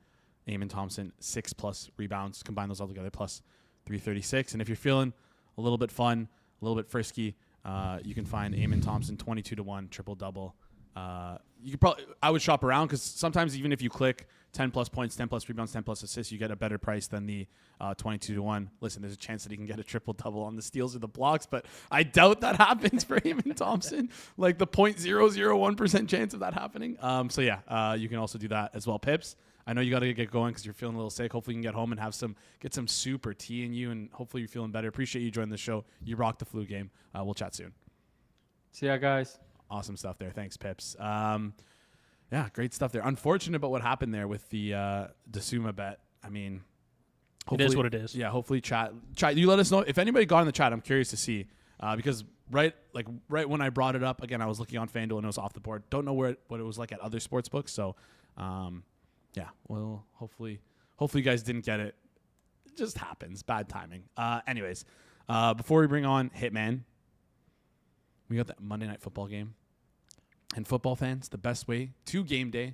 Eamon Thompson 6 plus rebounds. Combine those all together plus 336. And if you're feeling a little bit fun, a little bit frisky, you can find Eamon Thompson 22 to 1 triple double. You could probably I would shop around because sometimes even if you click 10 plus points, 10 plus rebounds, 10 plus assists, you get a better price than the 22 to 1. Listen, there's a chance that he can get a triple double on the steals or the blocks, but I doubt that happens for Eamon Thompson. Like the 0.001% chance of that happening. So yeah, you can also do that as well. Pips, I know you got to get going because you're feeling a little sick. Hopefully you can get home and get some super tea in you, and hopefully you're feeling better. Appreciate you joining the show. You rocked the flu game. We'll chat soon. See ya, guys. Awesome stuff there. Thanks, Pips. Yeah, great stuff there. Unfortunate about what happened there with the Desuma bet. I mean, it is what it is. Yeah, hopefully chat. You let us know if anybody got in the chat. I'm curious to see because right when I brought it up again, I was looking on FanDuel and it was off the board. Don't know what it was like at other sports books. So, yeah, well, hopefully you guys didn't get it. It just happens. Bad timing. Anyways, before we bring on Hitman, we got that Monday Night Football game. And football fans, the best way to game day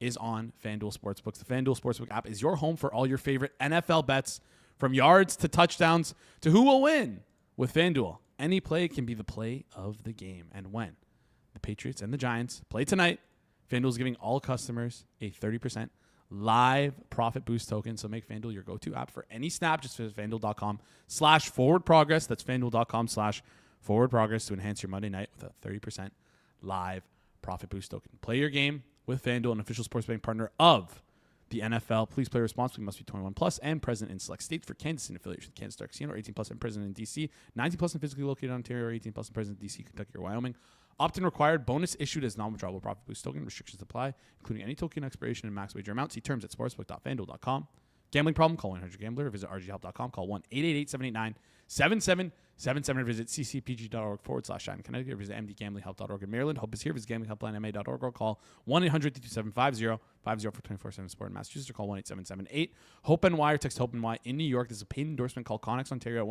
is on FanDuel Sportsbooks. The FanDuel Sportsbook app is your home for all your favorite NFL bets, from yards to touchdowns to who will win. With FanDuel, any play can be the play of the game. And when the Patriots and the Giants play tonight, FanDuel is giving all customers a 30% live profit boost token. So make FanDuel your go-to app for any snap. Just visit FanDuel.com/forwardprogress. That's FanDuel.com/forwardprogress to enhance your Monday night with a 30% live profit boost token. Play your game with FanDuel, an official sports betting partner of the NFL. Please play responsibly. Must be 21 plus and present in select states. For Kansas and affiliation, Kansas Star Casino, or 18 plus and present in DC, 19 plus and physically located in Ontario, or 18 plus and present in DC, Kentucky, or Wyoming. Opt-in required. Bonus issued as non-withdrawable profit boost token. Restrictions apply, including any token expiration and max wager amount. See terms at sportsbook.fanduel.com. Gambling problem? Call 1-800-GAMBLER. Visit rghelp.com. Call 1-888-789-7777. Visit ccpg.org/Shine in Connecticut. Or visit mdgamblinghelp.org in Maryland. Hope is here. Visit gamblinghelplinema.org or call 1-800-227-5050 for 24/7 support in Massachusetts, or call 1-877-8-HOPE-NY or text HOPE-NY in New York. This is a paid endorsement. Call Connex Ontario at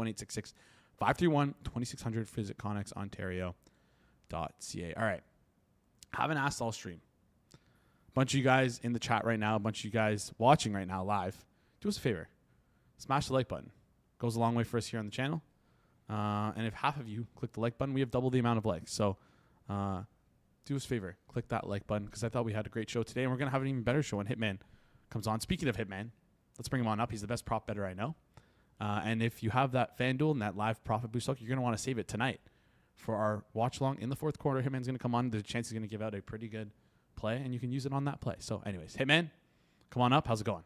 1-866-531-2600. Visit connexontario.ca. All right. Haven't asked all stream. A bunch of you guys in the chat right now, a bunch of you guys watching right now live, do us a favor. Smash the like button. Goes a long way for us here on the channel. And if half of you click the like button, we have double the amount of likes. So do us a favor. Click that like button because I thought we had a great show today. And we're going to have an even better show when Hitman comes on. Speaking of Hitman, let's bring him on up. He's the best prop bettor I know. And if you have that FanDuel and that live profit boost token, you're going to want to save it tonight for our watch along in the fourth quarter. Hitman's going to come on. There's a chance he's going to give out a pretty good play, and you can use it on that play. So anyways, Hitman, come on up. How's it going?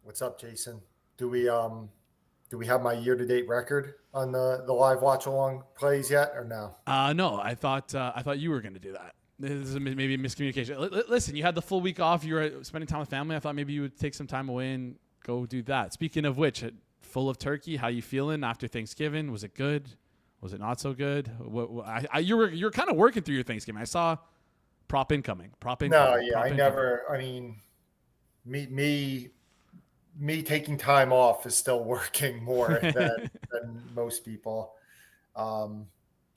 What's up, Jason? Do we have my year-to-date record on the live watch-along plays yet, or no? No. I thought you were going to do that. This is maybe a miscommunication. Listen, you had the full week off. You were spending time with family. I thought maybe you would take some time away and go do that. Speaking of which, full of turkey. How you feeling after Thanksgiving? Was it good? Was it not so good? You were kind of working through your Thanksgiving. I saw prop incoming. No, yeah, I never. I mean, me taking time off is still working more than most people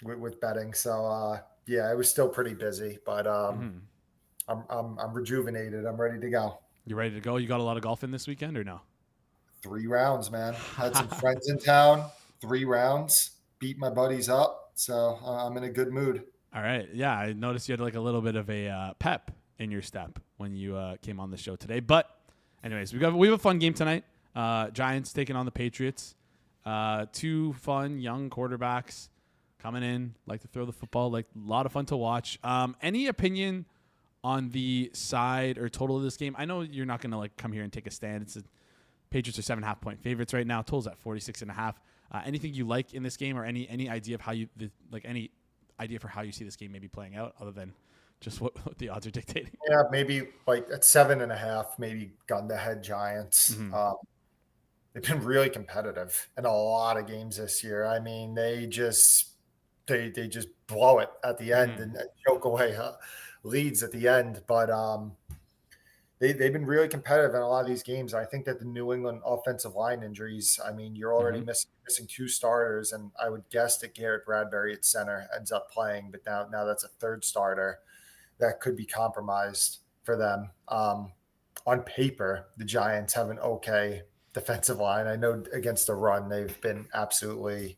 with betting. So yeah, I was still pretty busy, but I'm rejuvenated. I'm ready to go. You ready to go? You got a lot of golf in this weekend or no? 3 rounds, man. Had some friends in town. 3 rounds. Beat my buddies up. So I'm in a good mood. All right. Yeah, I noticed you had like a little bit of a pep in your step when you came on the show today. But anyways, we have a fun game tonight. Giants taking on the Patriots. 2 fun young quarterbacks coming in, like to throw the football, like a lot of fun to watch. Any opinion on the side or total of this game? I know you're not going to like come here and take a stand. Patriots are 7.5 point favorites right now. Total's at 46.5. Anything you like in this game, or any idea of how you any idea for how you see this game maybe playing out, other than just what the odds are dictating? Yeah, maybe like at 7.5, maybe gun to head Giants. Mm-hmm. they've been really competitive in a lot of games this year. I mean, they just blow it at the end and choke away leads at the end. But they've been really competitive in a lot of these games. I think that the New England offensive line injuries, I mean, you're already missing 2 starters, and I would guess that Garrett Bradbury at center ends up playing, but now that's a 3rd starter that could be compromised for them. On paper, the Giants have an okay defensive line. I know against the run, they've been absolutely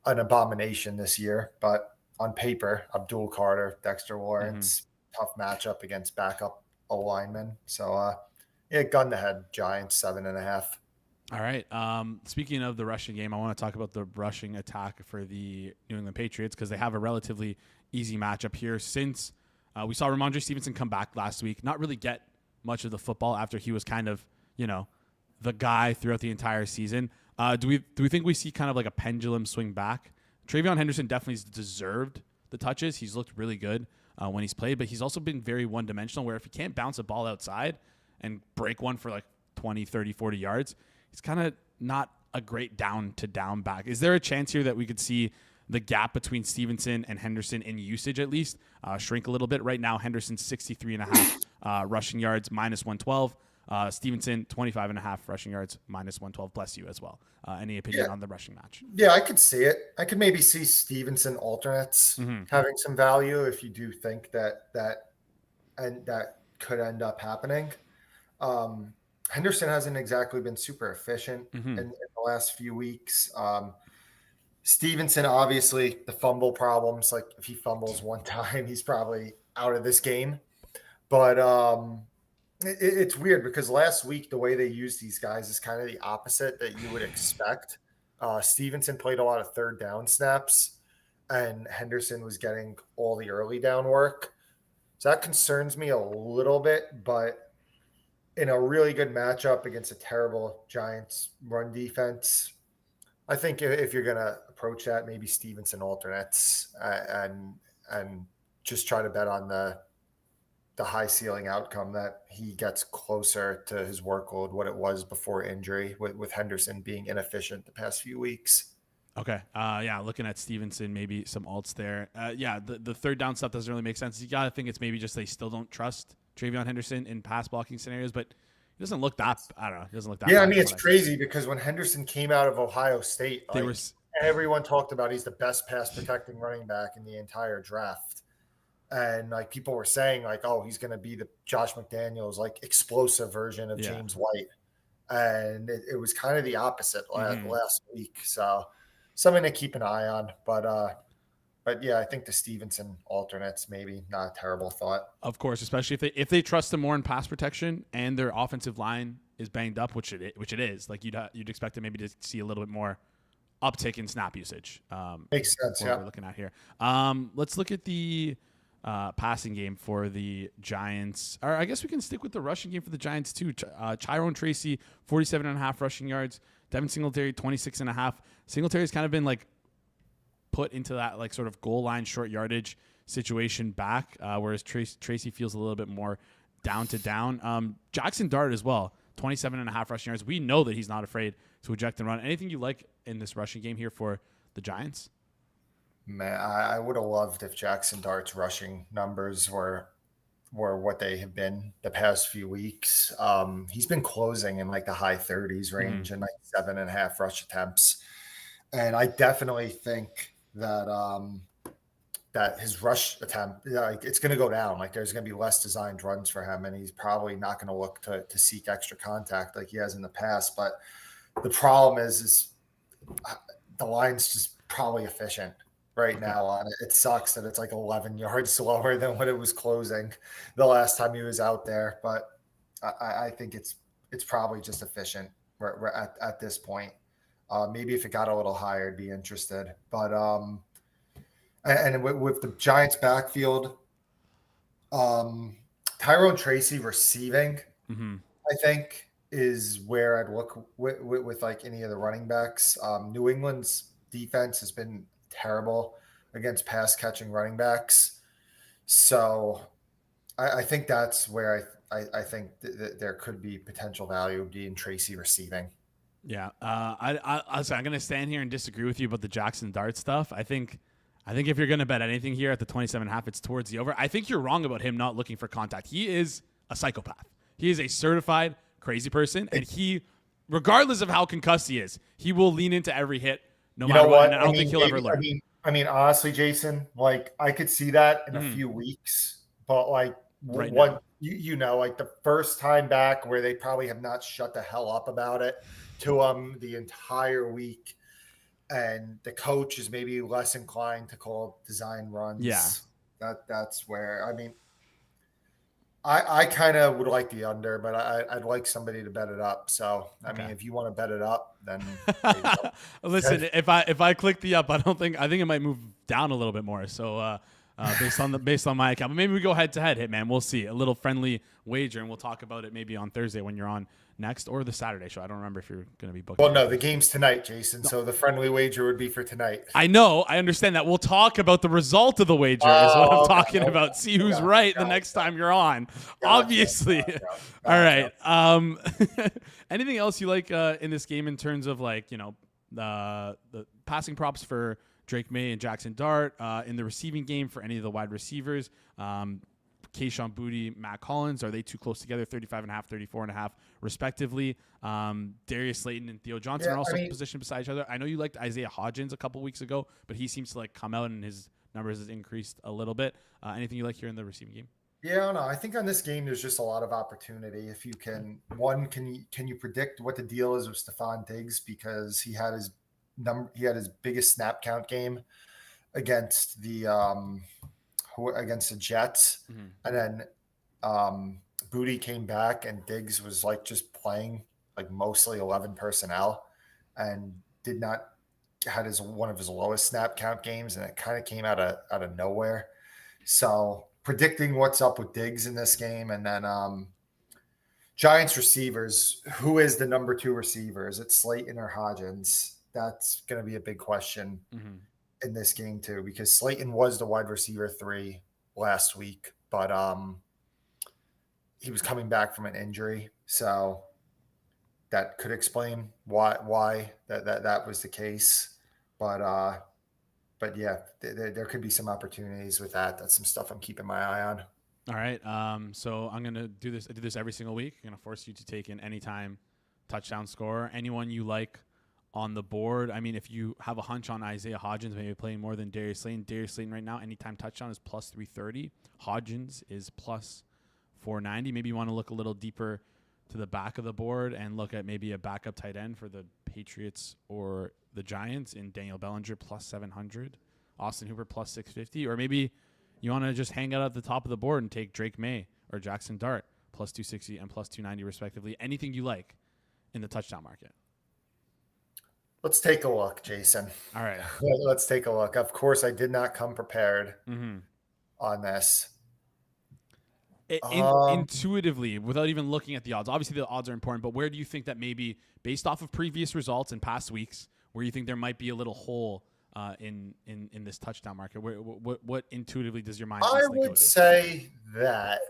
an abomination this year, but on paper, Abdul Carter, Dexter Lawrence, tough matchup against backup linemen. So, gun to head, Giants 7.5. All right. Speaking of the rushing game, I want to talk about the rushing attack for the New England Patriots because they have a relatively easy matchup here since we saw Ramondre Stevenson come back last week, not really get much of the football after he was kind of, the guy throughout the entire season. Do we think we see kind of like a pendulum swing back? Travion Henderson definitely deserved the touches. He's looked really good when he's played, but he's also been very one-dimensional where if he can't bounce a ball outside and break one for like 20, 30, 40 yards, he's kind of not a great down-to-down back. Is there a chance here that we could see the gap between Stevenson and Henderson in usage at least shrink a little bit? Right now, Henderson's 63.5 rushing yards, -112. Stevenson, 25.5 rushing yards, -112. Bless you as well. Any opinion on the rushing match? Yeah, I could see it. I could maybe see Stevenson alternates having some value if you do think that could end up happening. Henderson hasn't exactly been super efficient in the last few weeks. Stevenson, obviously, the fumble problems. Like if he fumbles one time, he's probably out of this game. But it's weird because last week the way they used these guys is kind of the opposite that you would expect. Stevenson played a lot of 3rd down snaps, and Henderson was getting all the early down work. So that concerns me a little bit, but in a really good matchup against a terrible Giants run defense, I think if you're going to approach that, maybe Stevenson alternates and just try to bet on the high ceiling outcome that he gets closer to his workload, what it was before injury, with Henderson being inefficient the past few weeks. Okay. Looking at Stevenson, maybe some alts there. The 3rd down stuff doesn't really make sense. You got to think it's maybe just they still don't trust Travion Henderson in pass blocking scenarios, but he doesn't look that, I don't know. He doesn't look that Yeah, bad. I mean, it's crazy because when Henderson came out of Ohio State, everyone talked about he's the best pass protecting running back in the entire draft. And like people were saying, like, oh, he's going to be the Josh McDaniels, like explosive version of James White. And it was kind of the opposite last week. So something to keep an eye on. But yeah, I think the Stevenson alternates maybe not a terrible thought. Of course, especially if they trust him more in pass protection and their offensive line is banged up, which it is. Like you'd expect to maybe to see a little bit more uptick in snap usage. Makes sense. What we're looking at here. Let's look at the passing game for the Giants. Or I guess we can stick with the rushing game for the Giants too. Tyrone Tracy, 47.5 rushing yards. Devin Singletary, 26.5. Singletary's kind of been like put into that like sort of goal line short yardage situation back, whereas Tracy feels a little bit more down to down. Jackson Dart as well, 27.5 rushing yards. We know that he's not afraid to eject and run. Anything you like in this rushing game here for the Giants? Man, I would have loved if Jackson Dart's rushing numbers were what they have been the past few weeks. He's been closing in like the high 30s range and like 7.5 rush attempts. And I definitely think that that his rush attempt, like it's going to go down. Like there's going to be less designed runs for him, and he's probably not going to look to seek extra contact like he has in the past. But the problem is the line's just probably efficient right now on it. It sucks that it's like 11 yards slower than what it was closing the last time he was out there. But I think it's probably just efficient at this point. Maybe if it got a little higher, I'd be interested. But and with the Giants backfield, Tyrone Tracy receiving, I think, is where I'd look with like any of the running backs. New England's defense has been terrible against pass catching running backs. So I think that's where I think that there could be potential value being Tracy receiving. Yeah. I'm going to stand here and disagree with you about the Jackson Dart stuff. I think if you're going to bet anything here at the 27.5, it's towards the over. I think you're wrong about him not looking for contact. He is a psychopath. He is a certified crazy person, and he, regardless of how concussed he is, he will lean into every hit no matter what. And I don't think he'll ever learn. Honestly, Jason, like I could see that in a few weeks, but like like the first time back where they probably have not shut the hell up about it to the entire week, and the coach is maybe less inclined to call design runs. Yeah, that's where I kind of would like the under, but I'd like somebody to bet it up. So I mean, if you want to bet it up, then listen. If I click the up, I think it might move down a little bit more. So based on my account, but maybe we go head to head, Hitman. We'll see a little friendly wager, and we'll talk about it maybe on Thursday when you're on next, or the Saturday show. I don't remember if you're going to be booked. Well, no, the game's tonight, Jason. No. So the friendly wager would be for tonight. I know. I understand that. We'll talk about the result of the wager is what I'm talking about. See who's right the next time you're on. Obviously. All right. Anything else you like in this game in terms of the passing props for Drake May and Jackson Dart, in the receiving game for any of the wide receivers? Keyshawn Boutte, Matt Collins, are they too close together? 35.5, 34.5, respectively. Darius Slayton and Theo Johnson are also positioned beside each other. I know you liked Isaiah Hodgins a couple weeks ago, but he seems to come out and his numbers has increased a little bit. Anything you like here in the receiving game? Yeah, no, I think on this game there's just a lot of opportunity. If you can you predict what the deal is with Stephon Diggs, because he had his biggest snap count game against the Jets, and then Boutte came back and Diggs was just playing mostly 11 personnel and had one of his lowest snap count games, and it kind of came out of nowhere. So predicting what's up with Diggs in this game, and then Giants receivers, who is the number 2 receiver? Is it Slayton or Hodgins? That's going to be a big question in this game too, because Slayton was the wide receiver 3 last week, but he was coming back from an injury, so that could explain why that was the case. But yeah, there could be some opportunities with that. That's some stuff I'm keeping my eye on. All right. So I'm gonna do this. I do this every single week. I'm gonna force you to take an anytime touchdown scorer, anyone you like on the board. I mean, if you have a hunch on Isaiah Hodgins maybe playing more than Darius Slayton right now, anytime touchdown is plus 330. Hodgins is plus 490. Maybe you want to look a little deeper to the back of the board and look at maybe a backup tight end for the Patriots or the Giants in Daniel Bellinger plus 700, Austin Hooper plus 650, or maybe you want to just hang out at the top of the board and take Drake May or Jackson Dart plus 260 and plus 290 respectively. Anything you like in the touchdown market. Let's take a look, Jason. All right. Let's take a look. Of course, I did not come prepared on this. Intuitively, without even looking at the odds, obviously the odds are important, but where do you think that maybe based off of previous results in past weeks, where you think there might be a little hole in this touchdown market? What intuitively does your mind? I would say that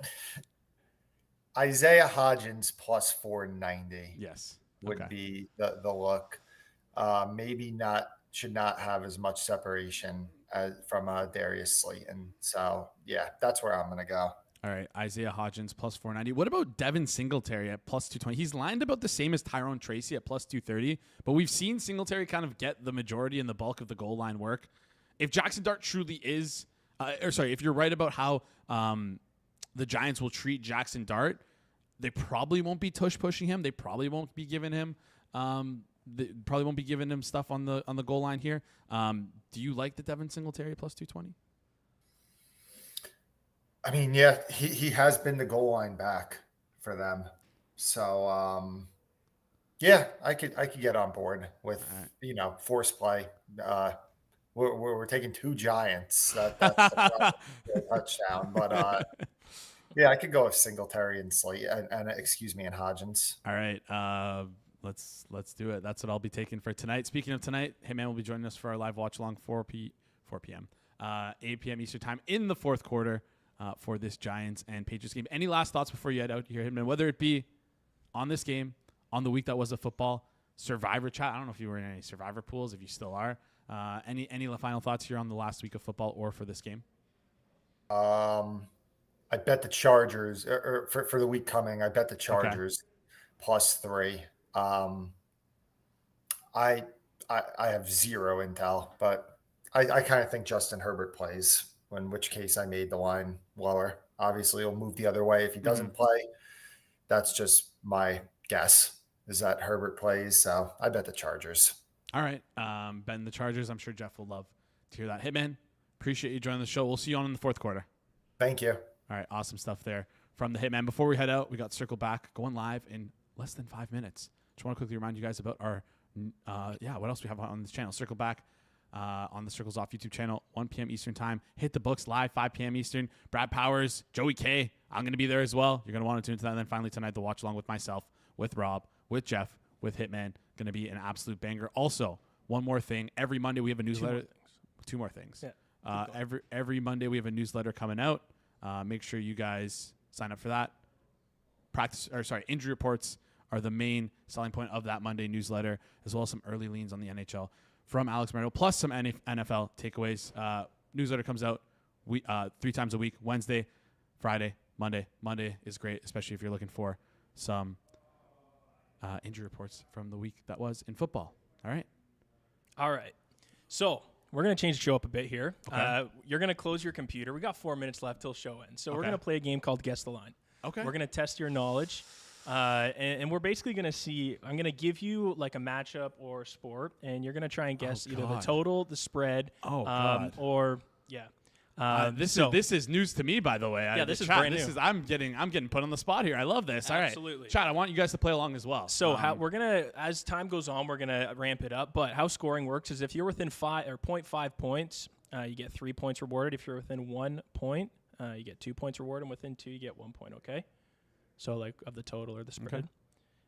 Isaiah Hodgins plus 490. Yes, would be the look. Maybe should not have as much separation from Darius Slayton. So yeah, that's where I'm going to go. All right, Isaiah Hodgins plus 490. What about Devin Singletary at plus 220? He's lined about the same as Tyrone Tracy at plus 230, but we've seen Singletary kind of get the majority and the bulk of the goal line work. If Jackson Dart truly is, if you're right about how the Giants will treat Jackson Dart, they probably won't be pushing him. They probably won't be giving him stuff on the goal line here. Do you like the Devin Singletary plus 220? I mean, yeah, he has been the goal line back for them. So, yeah, I could get on board with, force play. We're taking 2 Giants. That's a touchdown. But, yeah, I could go with Singletary and Slate and Hodgins. All right. Let's do it. That's what I'll be taking for tonight. Speaking of tonight, Hitman will be joining us for our live watch along 4 p.m. 8 p.m. Eastern time in the fourth quarter for this Giants and Patriots game. Any last thoughts before you head out here, Hitman? Whether it be on this game, on the week that was of football, Survivor chat. I don't know if you were in any Survivor pools, if you still are. Any final thoughts here on the last week of football or for this game? I bet the Chargers or for the week coming. I bet the Chargers +3. I have zero intel, but I kind of think Justin Herbert plays. In which case, I made the line lower. Obviously, he'll move the other way if he doesn't play. That's just my guess. Is that Herbert plays? So I bet the Chargers. All right, Ben, the Chargers. I'm sure Jeff will love to hear that. Hitman, appreciate you joining the show. We'll see you on in the fourth quarter. Thank you. All right, awesome stuff there from the Hitman. Before we head out, we got Circle Back going live in less than 5 minutes. Just want to quickly remind you guys about our, what else we have on this channel. Circle Back on the Circles Off YouTube channel, 1 p.m. Eastern time. Hit the books live, 5 p.m. Eastern. Brad Powers, Joey K. I'm going to be there as well. You're going to want to tune into that. And then finally tonight, the watch along with myself, with Rob, with Jeff, with Hitman. Going to be an absolute banger. Also, one more thing. Every Monday we have a newsletter. Two more things. Yeah. Every Monday we have a newsletter coming out. Make sure you guys sign up for that. Injury reports are the main selling point of that Monday newsletter, as well as some early leans on the NHL from Alex Marino, plus some NFL takeaways. Newsletter comes out 3 times a week: Wednesday, Friday, Monday. Monday is great, especially if you're looking for some injury reports from the week that was in football. All right. So we're going to change the show up a bit here. Okay. You're going to close your computer. We got 4 minutes left till show ends. So we're going to play a game called Guess the Line. Okay. We're going to test your knowledge. And we're basically going to see, I'm going to give you like a matchup or sport, and you're going to try and guess either the total, the spread, or this is news to me, by the way. This is brand new. I'm getting put on the spot here. I love this. Absolutely. All right. Chat, I want you guys to play along as well. So we're going to, as time goes on, we're going to ramp it up. But how scoring works is if you're within 0.5 points, you get 3 points rewarded. If you're within 1 point, you get 2 points rewarded. And within 2, you get 1 point, okay? So like of the total or the spread. Okay.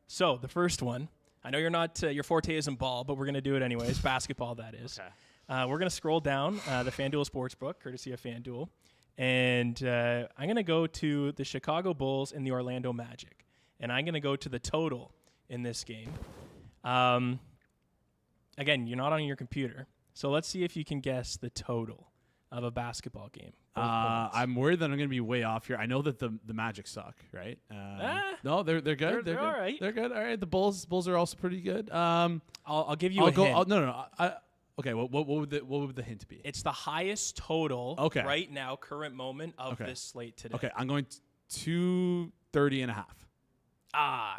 So the first one, I know you're not, your forte isn't ball, but we're going to do it anyways. Basketball, that is. Okay. We're going to scroll down the FanDuel Sportsbook, courtesy of FanDuel. And I'm going to go to the Chicago Bulls and the Orlando Magic. And I'm going to go to the total in this game. Again, you're not on your computer. So let's see if you can guess the total of a basketball game. I'm worried that I'm going to be way off here. I know that the Magic suck, right? No, they're good. They're all right. They're good. All right. The Bulls are also pretty good. I'll give you a hint. No. Okay, what would the hint be? It's the highest total right now, current moment of this slate today. Okay, I'm going 230.5.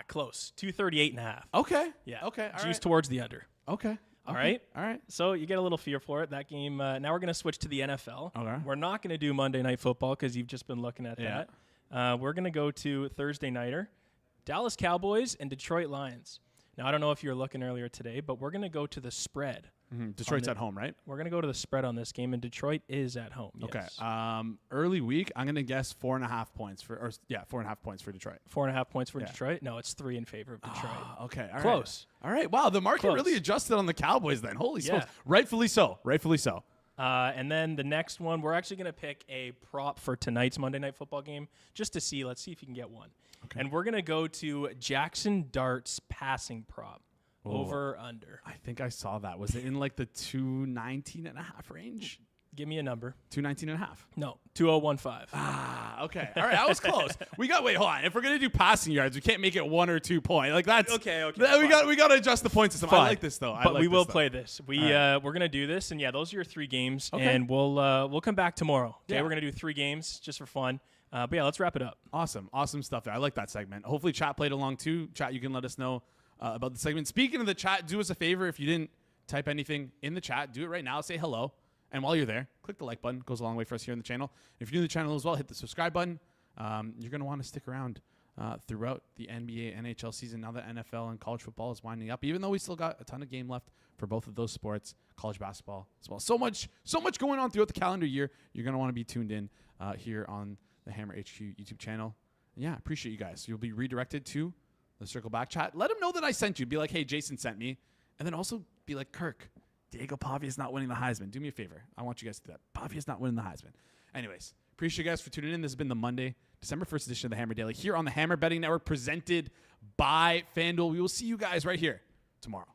Close. 238.5. Okay. Yeah. Okay. Juice towards the under. Okay. All right. So you get a little fear for it. That game, now we're going to switch to the NFL. Okay. We're not going to do Monday Night Football because you've just been looking at that. We're going to go to Thursday Nighter, Dallas Cowboys and Detroit Lions. Now, I don't know if you were looking earlier today, but we're going to go to the spread. Mm-hmm. Detroit's at home, right? We're going to go to the spread on this game, and Detroit is at home. Yes. Okay. Early week, I'm going to guess 4.5 points for Detroit. 4.5 points for Detroit? No, it's 3 in favor of Detroit. Okay. All close. Right. All right. Wow, the market really adjusted on the Cowboys then. Holy smokes. Rightfully so. And then the next one, we're actually going to pick a prop for tonight's Monday Night Football game just to see. Let's see if you can get one. Okay. And we're going to go to Jackson Dart's passing prop. Over, under. I think I saw that. Was it in like the 219.5 range? Give me a number. 219.5. No, 2015. Okay. All right, I was close. Hold on. If we're gonna do passing yards, we can't make it 1 or 2 point. Like that's okay. We got to adjust the point system. Fine. I like this though. But we will play this. We're gonna do this, and those are your 3 games, and we'll come back tomorrow. Okay, we're gonna do 3 games just for fun. But let's wrap it up. Awesome stuff there. I like that segment. Hopefully, chat played along too. Chat, you can let us know about the segment. Speaking of the chat, do us a favor. If you didn't type anything in the chat, do it right now. Say hello. And while you're there, click the like button. It goes a long way for us here on the channel. If you're new to the channel as well, hit the subscribe button. You're going to want to stick around throughout the NBA, NHL season. Now that NFL and college football is winding up, even though we still got a ton of game left for both of those sports, college basketball as well. So much going on throughout the calendar year. You're going to want to be tuned in here on the Hammer HQ YouTube channel. And appreciate you guys. You'll be redirected to the Circle Back chat. Let them know that I sent you. Be like, hey, Jason sent me. And then also be like, Kirk, Diego Pavia is not winning the Heisman. Do me a favor. I want you guys to do that. Pavia is not winning the Heisman. Anyways, appreciate you guys for tuning in. This has been the Monday, December 1st edition of the Hammer Daily here on the Hammer Betting Network, presented by FanDuel. We will see you guys right here tomorrow.